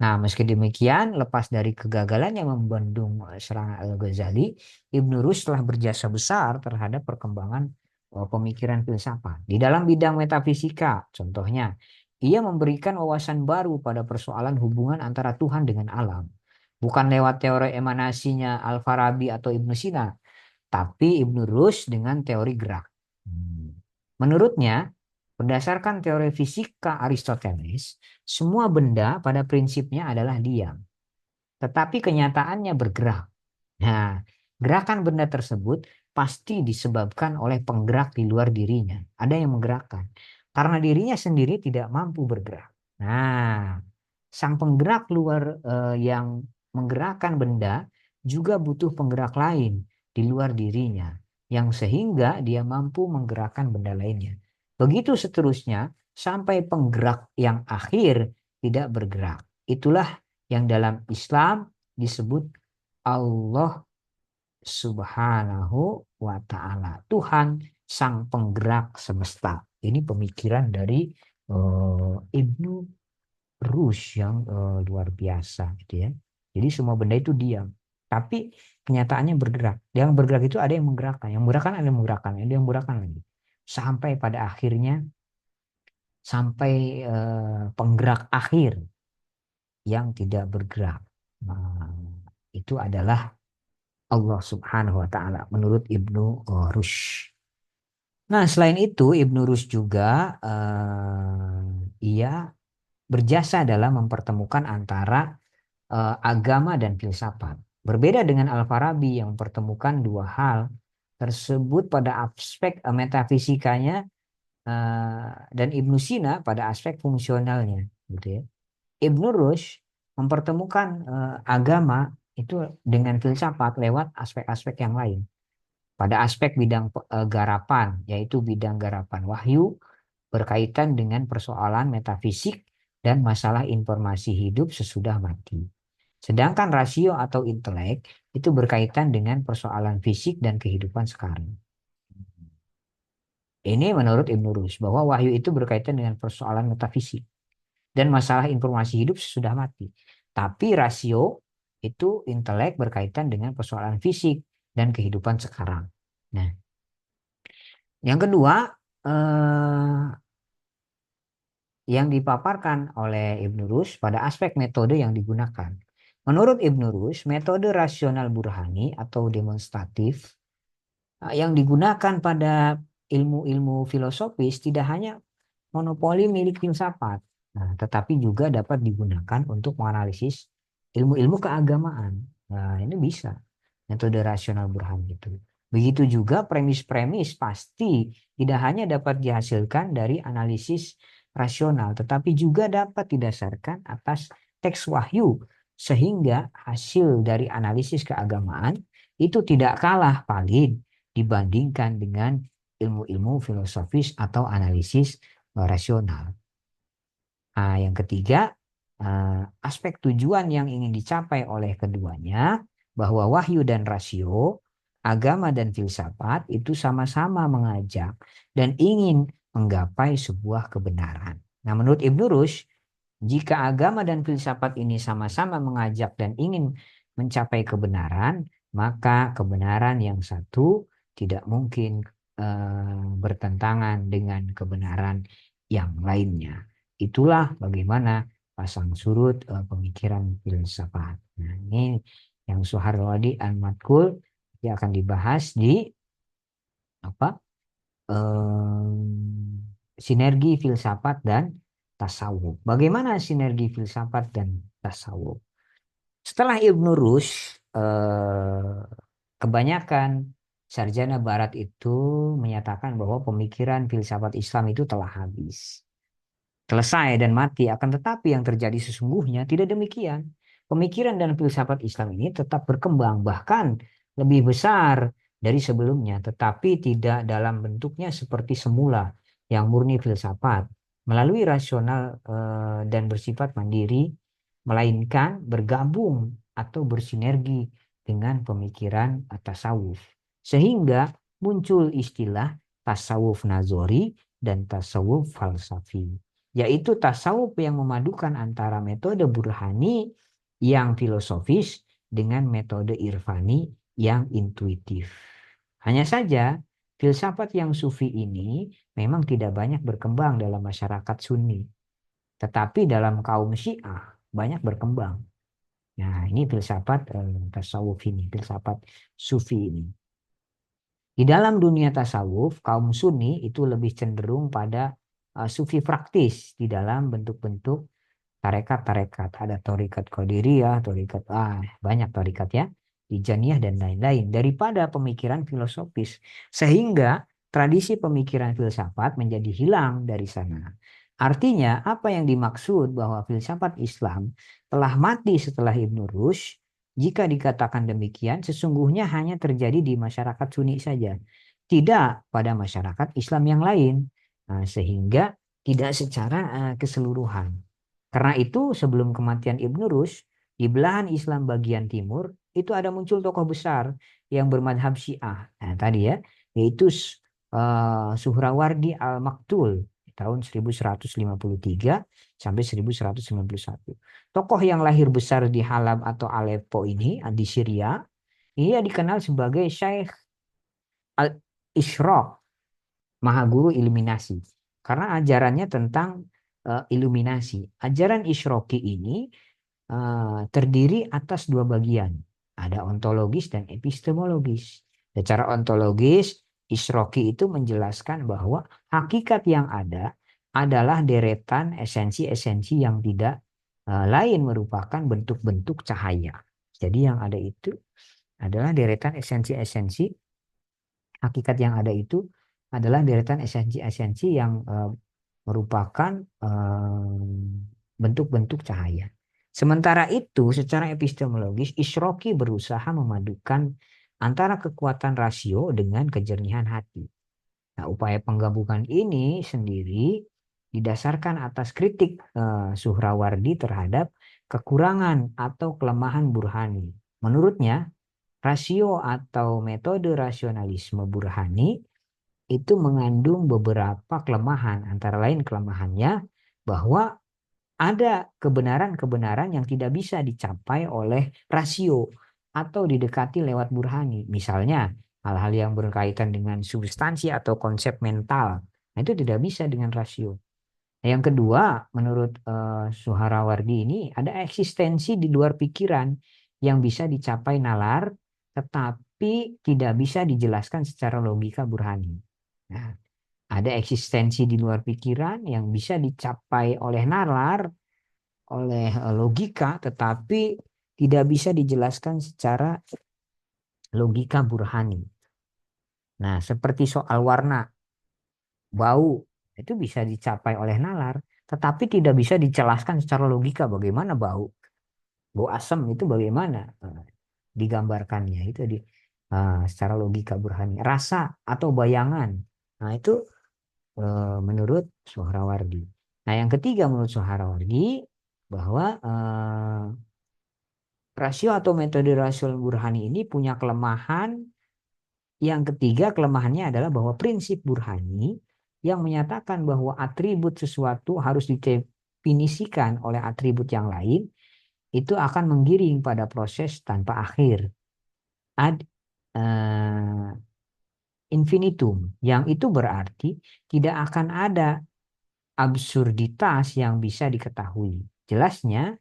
Nah, meski demikian, lepas dari kegagalan yang membendung serangan Al-Ghazali, Ibnu Rushd telah berjasa besar terhadap perkembangan pemikiran filsafat. Di dalam bidang metafisika, contohnya, ia memberikan wawasan baru pada persoalan hubungan antara Tuhan dengan alam. Bukan lewat teori emanasinya Al-Farabi atau Ibnu Sina, tapi Ibnu Rushd dengan teori gerak. Menurutnya, berdasarkan teori fisika Aristoteles, semua benda pada prinsipnya adalah diam, tetapi kenyataannya bergerak. Nah, gerakan benda tersebut pasti disebabkan oleh penggerak di luar dirinya. Ada yang menggerakkan. Karena dirinya sendiri tidak mampu bergerak. Nah, sang penggerak luar yang menggerakkan benda juga butuh penggerak lain di luar dirinya, yang sehingga dia mampu menggerakkan benda lainnya. Begitu seterusnya sampai penggerak yang akhir tidak bergerak. Itulah yang dalam Islam disebut Allah Subhanahu wa Ta'ala. Tuhan sang penggerak semesta. Ini pemikiran dari Ibnu Rushd yang luar biasa gitu ya. Jadi semua benda itu diam. Tapi kenyataannya bergerak. Yang bergerak itu ada yang menggerakkan. Yang menggerakkan ada yang menggerakkan. Ada yang menggerakkan lagi. Sampai pada akhirnya sampai penggerak akhir yang tidak bergerak. Nah, itu adalah Allah Subhanahu wa Ta'ala menurut Ibnu Rushd. Nah, selain itu Ibnu Rushd juga ia berjasa dalam mempertemukan antara agama dan filsafat. Berbeda dengan Al-Farabi yang mempertemukan dua hal tersebut pada aspek metafisikanya dan Ibnu Sina pada aspek fungsionalnya, gitu ya. Ibnu Rushd mempertemukan agama itu dengan filsafat lewat aspek-aspek yang lain. Pada aspek bidang garapan, yaitu bidang garapan wahyu, berkaitan dengan persoalan metafisik dan masalah informasi hidup sesudah mati. Sedangkan rasio atau intelek itu berkaitan dengan persoalan fisik dan kehidupan sekarang. Ini menurut Ibnu Rushd bahwa wahyu itu berkaitan dengan persoalan metafisik dan masalah informasi hidup sesudah mati. Tapi rasio itu intelek berkaitan dengan persoalan fisik dan kehidupan sekarang. Nah, yang kedua yang dipaparkan oleh Ibnu Rushd pada aspek metode yang digunakan. Menurut Ibnu Rushd, metode rasional burhani atau demonstratif yang digunakan pada ilmu-ilmu filosofis tidak hanya monopoli milik filsafat, tetapi juga dapat digunakan untuk menganalisis ilmu-ilmu keagamaan. Nah, ini bisa metode rasional burhani itu. Begitu juga premis-premis pasti tidak hanya dapat dihasilkan dari analisis rasional, tetapi juga dapat didasarkan atas teks wahyu, sehingga hasil dari analisis keagamaan itu tidak kalah valid dibandingkan dengan ilmu-ilmu filosofis atau analisis rasional. Nah, yang ketiga, aspek tujuan yang ingin dicapai oleh keduanya, bahwa wahyu dan rasio, agama dan filsafat itu sama-sama mengajak dan ingin menggapai sebuah kebenaran. Nah, menurut Ibnu Rushd, jika agama dan filsafat ini sama-sama mengajak dan ingin mencapai kebenaran, maka kebenaran yang satu tidak mungkin bertentangan dengan kebenaran yang lainnya. Itulah bagaimana pasang surut pemikiran filsafat. Nah, ini yang Suharwadi Al-Matkul dia akan dibahas di apa? Sinergi filsafat dan tasawuf. Bagaimana sinergi filsafat dan tasawuf? Setelah Ibnu Rushd, kebanyakan sarjana Barat itu menyatakan bahwa pemikiran filsafat Islam itu telah habis, selesai dan mati. Akan tetapi yang terjadi sesungguhnya tidak demikian. Pemikiran dan filsafat Islam ini tetap berkembang, bahkan lebih besar dari sebelumnya, tetapi tidak dalam bentuknya seperti semula yang murni filsafat, melalui rasional dan bersifat mandiri, melainkan bergabung atau bersinergi dengan pemikiran tasawuf. Sehingga muncul istilah tasawuf nazori dan tasawuf falsafi, yaitu tasawuf yang memadukan antara metode burhani yang filosofis dengan metode irfani yang intuitif. Hanya saja, filsafat yang sufi ini memang tidak banyak berkembang dalam masyarakat Sunni, tetapi dalam kaum Syiah banyak berkembang. Nah, ini filsafat tasawuf ini, filsafat sufi ini. Di dalam dunia tasawuf, kaum Sunni itu lebih cenderung pada sufi praktis di dalam bentuk-bentuk tarekat-tarekat. Ada tarekat Qadiriyah, tarekat banyak tarekat ya, Tijaniyah dan lain-lain daripada pemikiran filosofis. Sehingga tradisi pemikiran filsafat menjadi hilang dari sana. Artinya apa yang dimaksud bahwa filsafat Islam telah mati setelah Ibnu Rushd, jika dikatakan demikian, sesungguhnya hanya terjadi di masyarakat Sunni saja, tidak pada masyarakat Islam yang lain. Nah, sehingga tidak secara keseluruhan. Karena itu, sebelum kematian Ibnu Rushd, di belahan Islam bagian timur, itu ada muncul tokoh besar yang bermadhab Syiah. Nah, tadi ya, yaitu Suhrawardi Al-Maktul tahun 1153 sampai 1191. Tokoh yang lahir besar di Halab atau Aleppo ini di Syria, ia dikenal sebagai Syekh Al-Ishraq, Maha Guru Iluminasi. Karena ajarannya tentang iluminasi. Ajaran Isyraqi ini terdiri atas dua bagian. Ada ontologis dan epistemologis. Secara ontologis, Isyraqi itu menjelaskan bahwa hakikat yang ada adalah deretan esensi-esensi yang tidak lain merupakan bentuk-bentuk cahaya. Jadi yang ada itu adalah deretan esensi-esensi, hakikat yang ada itu adalah deretan esensi-esensi yang merupakan bentuk-bentuk cahaya. Sementara itu, secara epistemologis, Isyraqi berusaha memadukan antara kekuatan rasio dengan kejernihan hati. Nah, upaya penggabungan ini sendiri didasarkan atas kritik Suhrawardi terhadap kekurangan atau kelemahan Burhani. Menurutnya, rasio atau metode rasionalisme Burhani itu mengandung beberapa kelemahan. Antara lain kelemahannya bahwa ada kebenaran-kebenaran yang tidak bisa dicapai oleh rasio atau didekati lewat burhani. Misalnya hal-hal yang berkaitan dengan substansi atau konsep mental. Nah, itu tidak bisa dengan rasio. Nah, yang kedua, menurut Suharawardi ini ada eksistensi di luar pikiran yang bisa dicapai nalar, tetapi tidak bisa dijelaskan secara logika burhani. Nah, ada eksistensi di luar pikiran yang bisa dicapai oleh nalar, oleh logika, tetapi tidak bisa dijelaskan secara logika burhani. Nah, seperti soal warna, bau, itu bisa dicapai oleh nalar, tetapi tidak bisa dijelaskan secara logika bagaimana bau. Bau asam itu bagaimana digambarkannya, itu secara logika burhani. Rasa atau bayangan, nah itu menurut Suhrawardi. Nah, yang ketiga menurut Suhrawardi, bahwa rasio atau metode rasio Burhani ini punya kelemahan. Yang ketiga, kelemahannya adalah bahwa prinsip Burhani yang menyatakan bahwa atribut sesuatu harus didefinisikan oleh atribut yang lain itu akan menggiring pada proses tanpa akhir ad eh, infinitum, yang itu berarti tidak akan ada absurditas yang bisa diketahui. Jelasnya,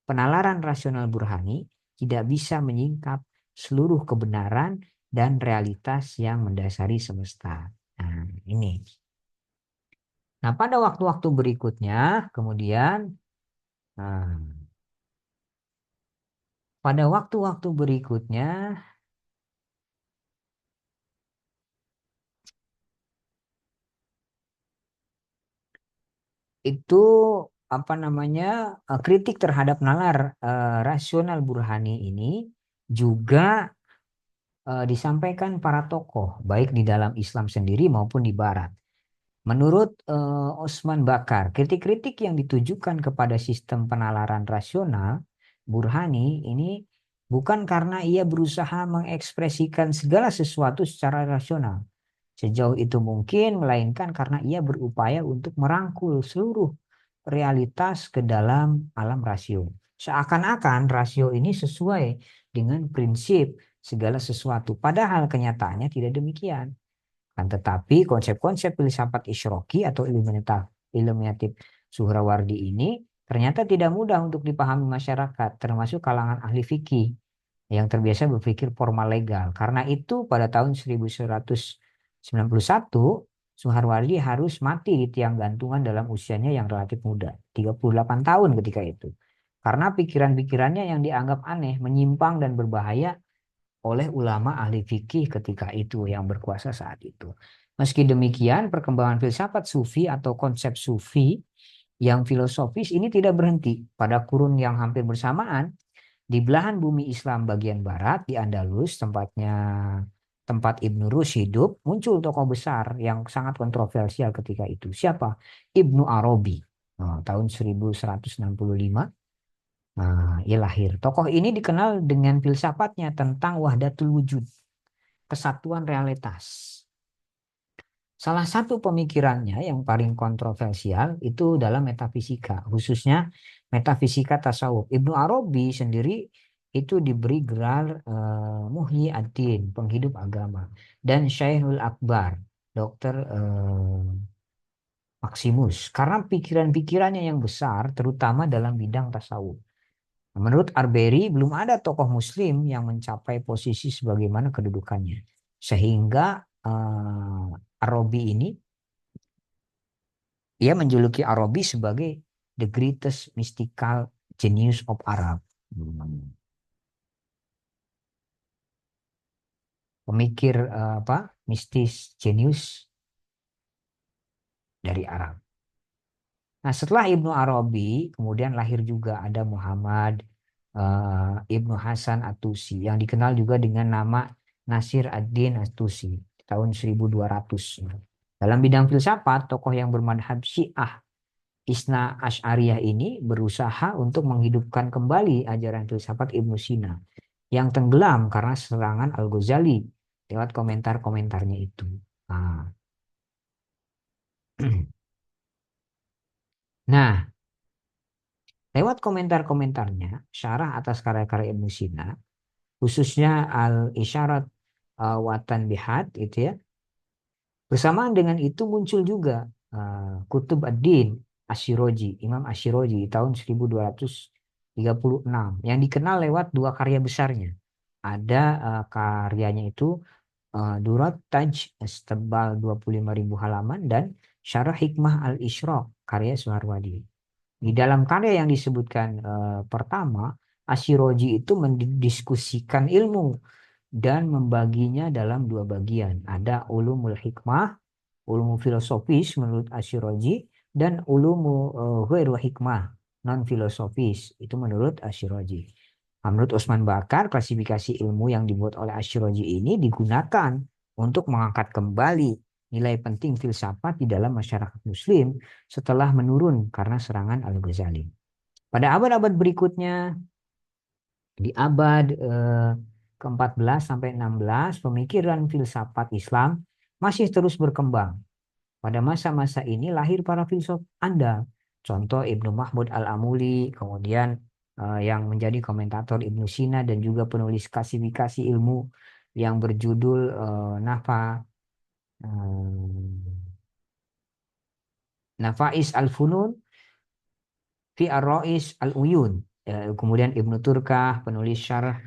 penalaran rasional Burhani tidak bisa menyingkap seluruh kebenaran dan realitas yang mendasari semesta. Nah, ini. Nah, pada waktu-waktu berikutnya, kemudian, nah, pada waktu-waktu berikutnya itu apa namanya kritik terhadap nalar rasional Burhani ini juga disampaikan para tokoh baik di dalam Islam sendiri maupun di Barat. Menurut Osman Bakar, kritik-kritik yang ditujukan kepada sistem penalaran rasional Burhani ini bukan karena ia berusaha mengekspresikan segala sesuatu secara rasional sejauh itu mungkin, melainkan karena ia berupaya untuk merangkul seluruh realitas ke dalam alam rasio. Seakan-akan rasio ini sesuai dengan prinsip segala sesuatu, padahal kenyataannya tidak demikian. Kan tetapi konsep-konsep filsafat Isyroqi atau ilmiatif Suhrawardi ini ternyata tidak mudah untuk dipahami masyarakat, termasuk kalangan ahli fikih yang terbiasa berpikir formal legal. Karena itu pada tahun 1191 Suharwardi harus mati di tiang gantungan dalam usianya yang relatif muda, 38 tahun ketika itu. Karena pikiran-pikirannya yang dianggap aneh, menyimpang dan berbahaya oleh ulama ahli fikih ketika itu yang berkuasa saat itu. Meski demikian, perkembangan filsafat sufi atau konsep sufi yang filosofis ini tidak berhenti. Pada kurun yang hampir bersamaan, di belahan bumi Islam bagian barat, di Andalus, tempat Ibnu Rushd hidup, muncul tokoh besar yang sangat kontroversial ketika itu. Siapa? Ibnu Arabi. Tahun 1165 ia lahir. Tokoh ini dikenal dengan filsafatnya tentang wahdatul wujud, kesatuan realitas. Salah satu pemikirannya yang paling kontroversial itu dalam metafisika, khususnya metafisika tasawuf. Ibnu Arabi sendiri itu diberi gelar Muhyi ad-Din, penghidup agama, dan Syekhul Akbar, dokter Maximus, karena pikiran-pikirannya yang besar, terutama dalam bidang tasawuf. Menurut Arbery, belum ada tokoh Muslim yang mencapai posisi sebagaimana kedudukannya, sehingga Arabi ini ia menjuluki Arabi sebagai the greatest mystical genius of Arab. Pemikir mistis genius dari Arab. Nah, setelah Ibnu Arabi, kemudian lahir juga ada Muhammad Ibnu Hasan At-Tusi yang dikenal juga dengan nama Nasir ad-Din At-Tusi tahun 1200. Dalam bidang filsafat, tokoh yang bermadhab Syiah Isna Asy'ariyah ini berusaha untuk menghidupkan kembali ajaran filsafat Ibnu Sina yang tenggelam karena serangan Al-Ghazali lewat komentar-komentarnya itu. Nah, nah, lewat komentar-komentarnya, syarah atas karya-karya Ibnu Sina, khususnya Al-Isyarat Watan Bihad, itu ya. Bersamaan dengan itu muncul juga Kutub ad-Din Asy-Syirazi, Imam Asy-Syirazi tahun 1236 yang dikenal lewat dua karya besarnya. Ada karyanya itu Durat Taj setebal 25.000 halaman dan Syarah Hikmah Al-Isyraq karya Suharwadi. Di dalam karya yang disebutkan pertama, Asy-Syirazi itu mendiskusikan ilmu dan membaginya dalam dua bagian. Ada ulumul hikmah, ulum filosofis menurut Asy-Syirazi, dan ulumu ghairu hikmah, non filosofis, itu menurut Asy-Syirazi. Menurut Osman Bakar, klasifikasi ilmu yang dibuat oleh Asy-Syirazi ini digunakan untuk mengangkat kembali nilai penting filsafat di dalam masyarakat Muslim setelah menurun karena serangan Al-Ghazali. Pada abad-abad berikutnya, di abad ke-14 sampai 16, pemikiran filsafat Islam masih terus berkembang. Pada masa-masa ini lahir para filsuf andal. Contoh Ibnu Mahmud Al-Amuli, kemudian yang menjadi komentator Ibnu Sina dan juga penulis klasifikasi ilmu yang berjudul Nafais Al-Funun fi Ar-Rais Al-Uyun. Kemudian Ibnu Turkah, penulis Syarah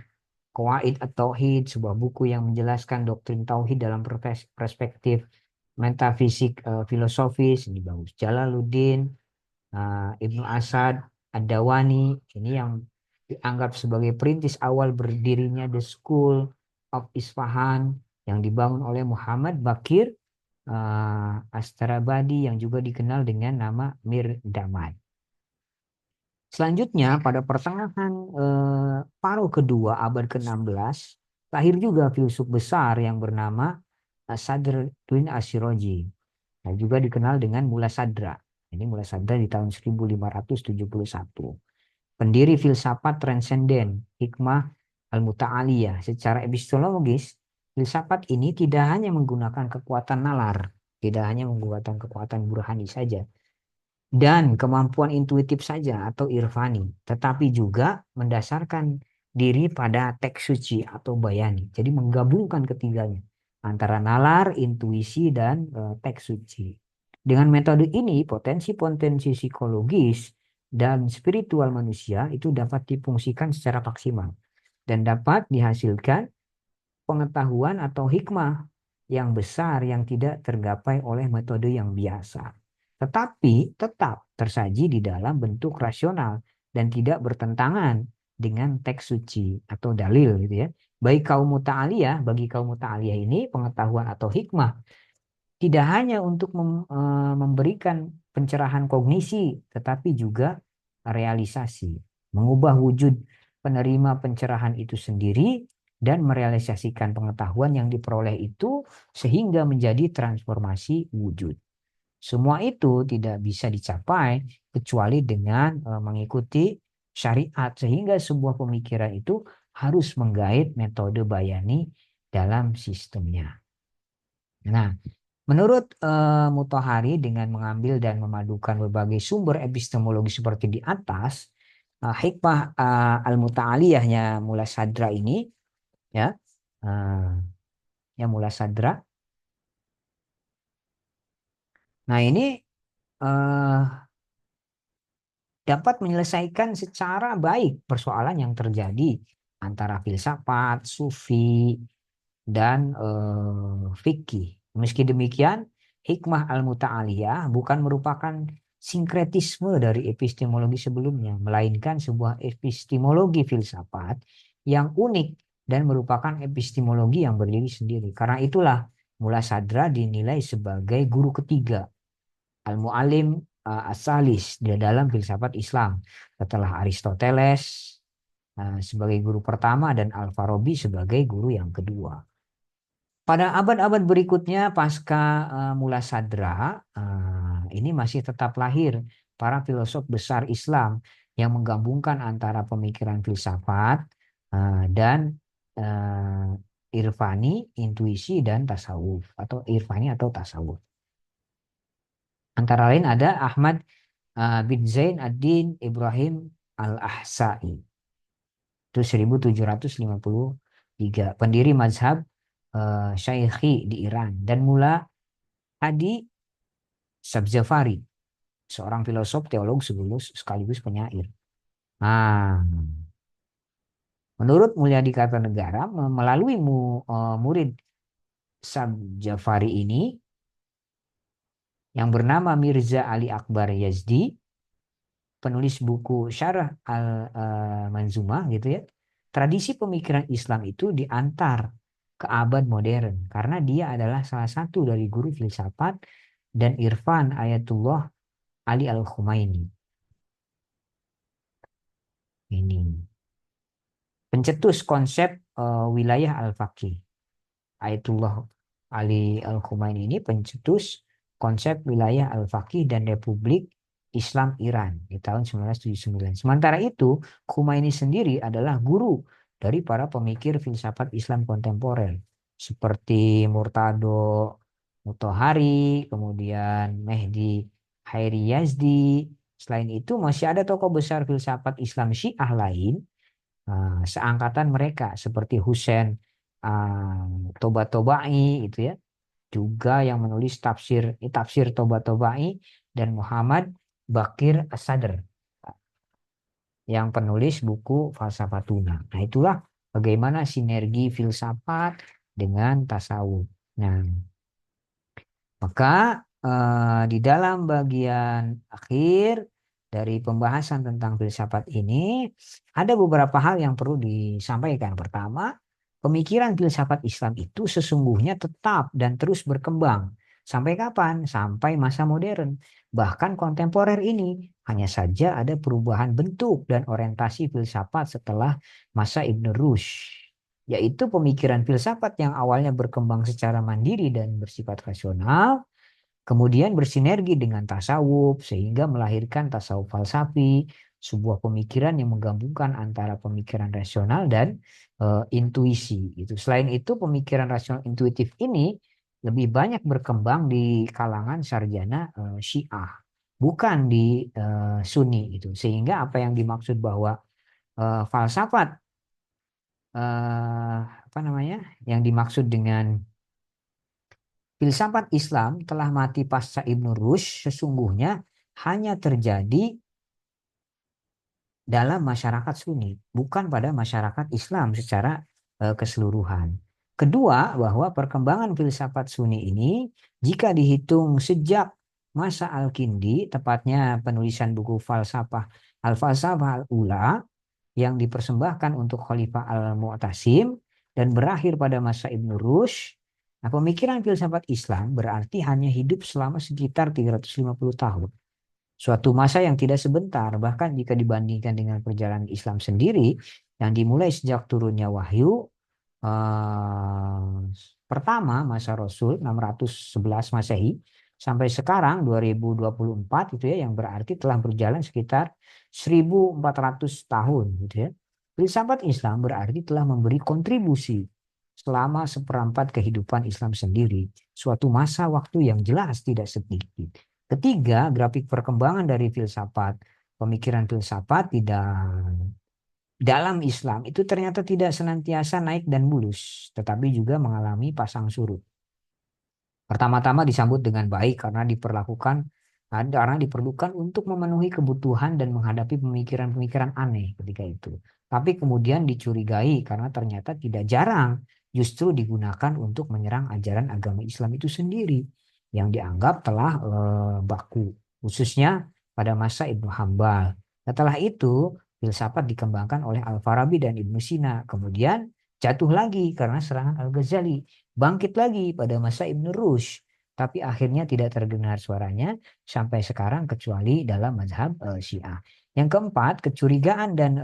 Qawaid At-Tauhid, sebuah buku yang menjelaskan doktrin tauhid dalam perspektif metafisik filosofis. Ini bagus. Jalaluddin, Ibnu Asad, Ad-Dawani, ini yang dianggap sebagai perintis awal berdirinya The School of Isfahan yang dibangun oleh Muhammad Bakir Astarabadi yang juga dikenal dengan nama Mir Damai. Selanjutnya pada pertengahan paruh kedua abad ke-16 lahir juga filsuf besar yang bernama Sadruddin Asyroji. Nah, juga dikenal dengan Mula Sadra. Ini Mula Sadra di tahun 1571. Pendiri filsafat transenden, hikmah al-muta'aliyah. Secara epistemologis, filsafat ini tidak hanya menggunakan kekuatan nalar, tidak hanya menggunakan kekuatan burhani saja, dan kemampuan intuitif saja atau irfani, tetapi juga mendasarkan diri pada teks suci atau bayani. Jadi menggabungkan ketiganya, antara nalar, intuisi, dan teks suci. Dengan metode ini, potensi-potensi psikologis dan spiritual manusia itu dapat difungsikan secara maksimal dan dapat dihasilkan pengetahuan atau hikmah yang besar yang tidak tergapai oleh metode yang biasa. Tetapi tetap tersaji di dalam bentuk rasional dan tidak bertentangan dengan teks suci atau dalil gitu ya. Bagi kaum muta'aliyah ini pengetahuan atau hikmah tidak hanya untuk memberikan pencerahan kognisi, tetapi juga realisasi, mengubah wujud penerima pencerahan itu sendiri dan merealisasikan pengetahuan yang diperoleh itu sehingga menjadi transformasi wujud. Semua itu tidak bisa dicapai kecuali dengan mengikuti syariat, sehingga sebuah pemikiran itu harus menggait metode bayani dalam sistemnya. Nah, menurut Mutahari, dengan mengambil dan memadukan berbagai sumber epistemologi seperti di atas, hikmah al-muta'aliyahnya Mula Sadra ini, ya, uh, ya Mula Sadra. Nah ini uh, dapat menyelesaikan secara baik persoalan yang terjadi antara filsafat, sufi, dan fikih. Meski demikian, hikmah al-muta'aliyah bukan merupakan sinkretisme dari epistemologi sebelumnya, melainkan sebuah epistemologi filsafat yang unik dan merupakan epistemologi yang berdiri sendiri. Karena itulah Mula Sadra dinilai sebagai guru ketiga, al-mu'alim as-salis di dalam filsafat Islam, setelah Aristoteles sebagai guru pertama dan Al-Farabi sebagai guru yang kedua. Pada abad-abad berikutnya pasca Mula Sadra, ini masih tetap lahir para filosof besar Islam yang menggabungkan antara pemikiran filsafat dan irfani, intuisi, dan tasawuf atau irfani atau tasawuf. Antara lain ada Ahmad bin Zain ad-Din Ibrahim al-Ahsa'i. Itu 1753. Pendiri mazhab Syaikhi di Iran. Dan Mula Hadi Sabzafari, seorang filosof, teolog sekaligus penyair. Nah, menurut Mulyadi Kartanegara, melalui murid Sabzafari ini yang bernama Mirza Ali Akbar Yazdi, penulis buku Syarah Al-Manzumah gitu ya, tradisi pemikiran Islam itu diantar ke abad modern karena dia adalah salah satu dari guru filsafat dan irfan Ayatullah Ali Al-Khumaini. Ini pencetus konsep wilayah al-faqih. Ayatullah Ali Al-Khumaini ini pencetus konsep wilayah al-faqih dan republik Islam Iran di tahun 1979. Sementara itu, Khomeini sendiri adalah guru dari para pemikir filsafat Islam kontemporer seperti Murtado Mutahari, kemudian Mehdi Khairi Yazdi. Selain itu masih ada tokoh besar filsafat Islam Syiah lain seangkatan mereka seperti Husain Toba-Tobai itu ya, juga yang menulis tafsir Toba-Tobai, dan Muhammad Bakir As-Sadr yang penulis buku Falsafatuna. Nah, itulah bagaimana sinergi filsafat dengan tasawuf. Nah, maka di dalam bagian akhir dari pembahasan tentang filsafat ini ada beberapa hal yang perlu disampaikan. Pertama, pemikiran filsafat Islam itu sesungguhnya tetap dan terus berkembang. Sampai kapan? Sampai masa modern. Bahkan kontemporer ini hanya saja ada perubahan bentuk dan orientasi filsafat setelah masa Ibn Rushd, yaitu pemikiran filsafat yang awalnya berkembang secara mandiri dan bersifat rasional, kemudian bersinergi dengan tasawuf sehingga melahirkan tasawuf falsafi, sebuah pemikiran yang menggabungkan antara pemikiran rasional dan intuisi. Itu. Selain itu, pemikiran rasional intuitif ini lebih banyak berkembang di kalangan sarjana Syiah, bukan di Sunni itu. Sehingga apa yang dimaksud bahwa falsafat apa namanya? Yang dimaksud dengan filsafat Islam telah mati pasca Ibn Rushd sesungguhnya hanya terjadi dalam masyarakat Sunni, bukan pada masyarakat Islam secara keseluruhan. Kedua, bahwa perkembangan filsafat Sunni ini jika dihitung sejak masa Al-Kindi, tepatnya penulisan buku falsafah Al-Falsafah Al-Ula yang dipersembahkan untuk Khalifah Al-Mu'tasim dan berakhir pada masa Ibn Rushd. Nah, pemikiran filsafat Islam berarti hanya hidup selama sekitar 350 tahun. Suatu masa yang tidak sebentar, bahkan jika dibandingkan dengan perjalanan Islam sendiri yang dimulai sejak turunnya wahyu pertama masa Rasul 611 Masehi sampai sekarang 2024 itu ya, yang berarti telah berjalan sekitar 1400 tahun gitu ya. Filsafat Islam berarti telah memberi kontribusi selama seperempat kehidupan Islam sendiri, suatu masa waktu yang jelas tidak sedikit. Ketiga, grafik perkembangan dari filsafat, pemikiran filsafat dalam Islam itu ternyata tidak senantiasa naik dan mulus, tetapi juga mengalami pasang surut. Pertama-tama disambut dengan baik karena diperlukan untuk memenuhi kebutuhan dan menghadapi pemikiran-pemikiran aneh ketika itu. Tapi kemudian dicurigai karena ternyata tidak jarang justru digunakan untuk menyerang ajaran agama Islam itu sendiri yang dianggap telah baku, khususnya pada masa Ibnu Hambal. Setelah itu, filsafat dikembangkan oleh Al-Farabi dan Ibnu Sina. Kemudian jatuh lagi karena serangan Al-Ghazali. Bangkit lagi pada masa Ibn Rushd, tapi akhirnya tidak terdengar suaranya sampai sekarang kecuali dalam mazhab Syiah. Yang keempat, kecurigaan dan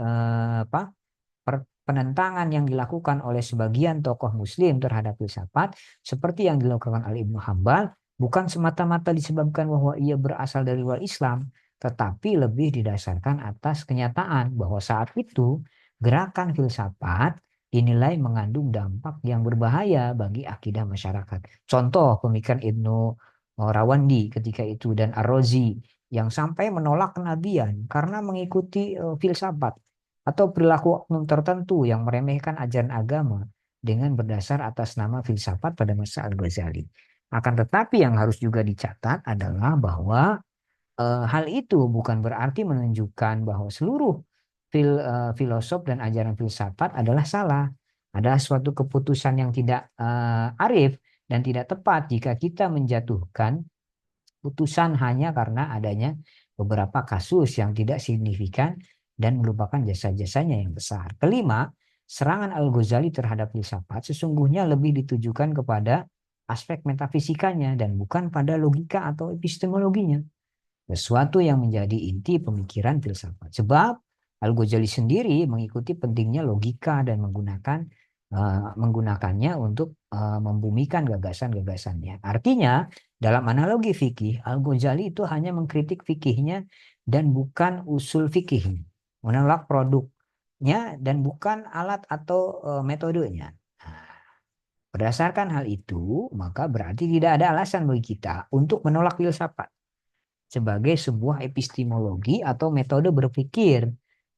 penentangan yang dilakukan oleh sebagian tokoh Muslim terhadap filsafat seperti yang dilakukan oleh Ibnu Hambal bukan semata-mata disebabkan bahwa ia berasal dari luar Islam, tetapi lebih didasarkan atas kenyataan bahwa saat itu gerakan filsafat dinilai mengandung dampak yang berbahaya bagi akidah masyarakat. Contoh pemikiran Ibnu Rawandi ketika itu dan Ar-Razi yang sampai menolak kenabian karena mengikuti filsafat atau perilaku oknum tertentu yang meremehkan ajaran agama dengan berdasar atas nama filsafat pada masa Al-Ghazali. Akan tetapi yang harus juga dicatat adalah bahwa hal itu bukan berarti menunjukkan bahwa seluruh filosof dan ajaran filsafat adalah salah. Adalah suatu keputusan yang tidak arif dan tidak tepat jika kita menjatuhkan putusan hanya karena adanya beberapa kasus yang tidak signifikan dan merupakan jasa-jasanya yang besar. Kelima, serangan Al-Ghazali terhadap filsafat sesungguhnya lebih ditujukan kepada aspek metafisikanya dan bukan pada logika atau epistemologinya, sesuatu yang menjadi inti pemikiran filsafat. Sebab Al-Ghazali sendiri mengikuti pentingnya logika dan menggunakannya untuk membumikan gagasan-gagasannya. Artinya Dalam analogi fikih, Al-Ghazali itu hanya mengkritik fikihnya dan bukan usul fikihnya. Menolak produknya dan bukan alat atau metodenya. Nah, berdasarkan hal itu, maka berarti tidak ada alasan bagi kita untuk menolak filsafat sebagai sebuah epistemologi atau metode berpikir,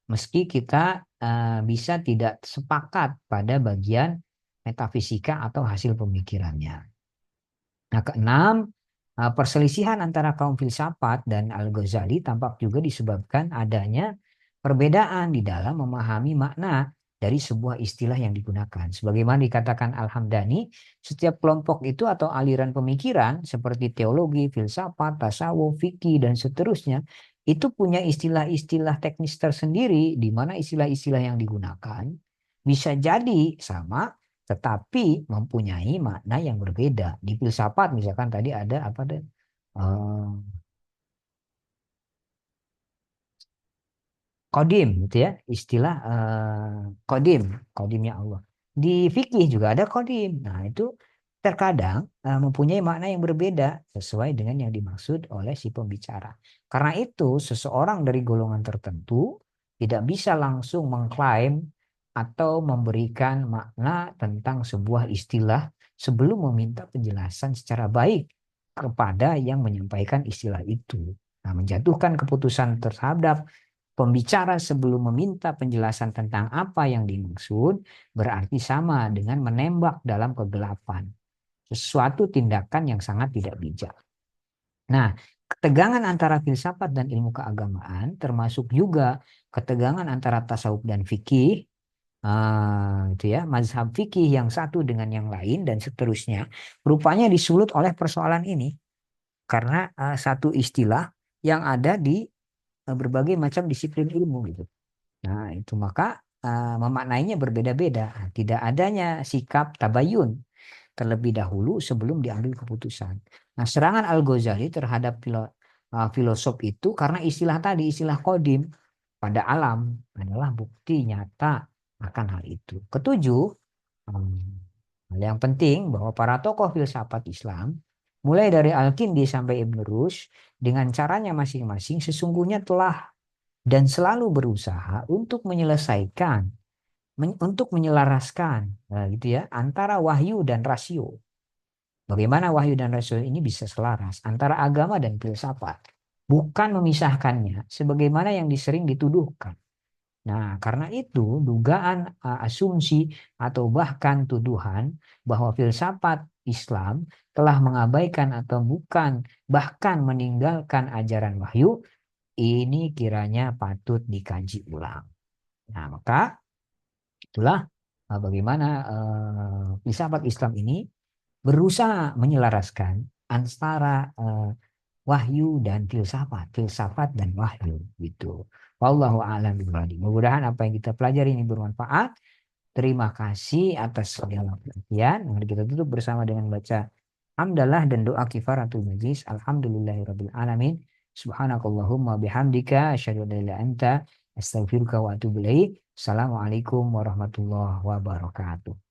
meski kita bisa tidak sepakat pada bagian metafisika atau hasil pemikirannya. Nah, keenam, perselisihan antara kaum filsafat dan Al-Ghazali tampak juga disebabkan adanya perbedaan di dalam memahami makna dari sebuah istilah yang digunakan. Sebagaimana dikatakan Al-Hamdani, setiap kelompok itu atau aliran pemikiran seperti teologi, filsafat, tasawuf, fikih, dan seterusnya, itu punya istilah-istilah teknis tersendiri di mana istilah-istilah yang digunakan bisa jadi sama tetapi mempunyai makna yang berbeda. Di filsafat misalkan tadi ada apa deh? eh, Kodim gitu ya, istilah kodim, kodimnya Allah. Di fikih juga ada kodim. Nah, itu terkadang mempunyai makna yang berbeda sesuai dengan yang dimaksud oleh si pembicara. Karena itu, seseorang dari golongan tertentu tidak bisa langsung mengklaim atau memberikan makna tentang sebuah istilah sebelum meminta penjelasan secara baik kepada yang menyampaikan istilah itu. Nah, menjatuhkan keputusan terhadap pembicara sebelum meminta penjelasan tentang apa yang dimaksud berarti sama dengan menembak dalam kegelapan. Sesuatu tindakan yang sangat tidak bijak. Nah, ketegangan antara filsafat dan ilmu keagamaan termasuk juga ketegangan antara tasawuf dan fikih. Itu ya, mazhab fikih yang satu dengan yang lain dan seterusnya. Rupanya disulut oleh persoalan ini karena satu istilah yang ada di berbagai macam disiplin ilmu gitu. Nah, itu maka memaknainya berbeda-beda. Tidak adanya sikap tabayun terlebih dahulu sebelum diambil keputusan. Nah, serangan Al-Ghazali terhadap filosof itu karena istilah tadi, istilah kodim pada alam adalah bukti nyata akan hal itu. Ketujuh, hal yang penting bahwa para tokoh filsafat Islam, mulai dari Al-Kindi sampai Ibn Rushd, dengan caranya masing-masing sesungguhnya telah dan selalu berusaha untuk menyelesaikan, untuk menyelaraskan, nah, gitu ya, antara wahyu dan rasio. Bagaimana wahyu dan rasio ini bisa selaras antara agama dan filsafat, bukan memisahkannya, sebagaimana yang disering dituduhkan. Nah, karena itu dugaan asumsi atau bahkan tuduhan bahwa filsafat Islam telah mengabaikan atau bukan bahkan meninggalkan ajaran wahyu ini kiranya patut dikaji ulang. Nah, maka itulah bagaimana filsafat Islam ini berusaha menyelaraskan antara wahyu dan filsafat, filsafat dan wahyu gitu. Wallahu a'lam bishawab. Mudah-mudahan apa yang kita pelajari ini bermanfaat. Terima kasih atas segala perhatian. Mari kita tutup bersama dengan baca hamdalah dan doa kifaratul majlis. Alhamdulillahirabbil alamin. Subhanakallahumma bihamdika asyhadu an la ilaha illa anta astaghfiruka wa atubu ilaik. Assalamualaikum warahmatullahi wabarakatuh.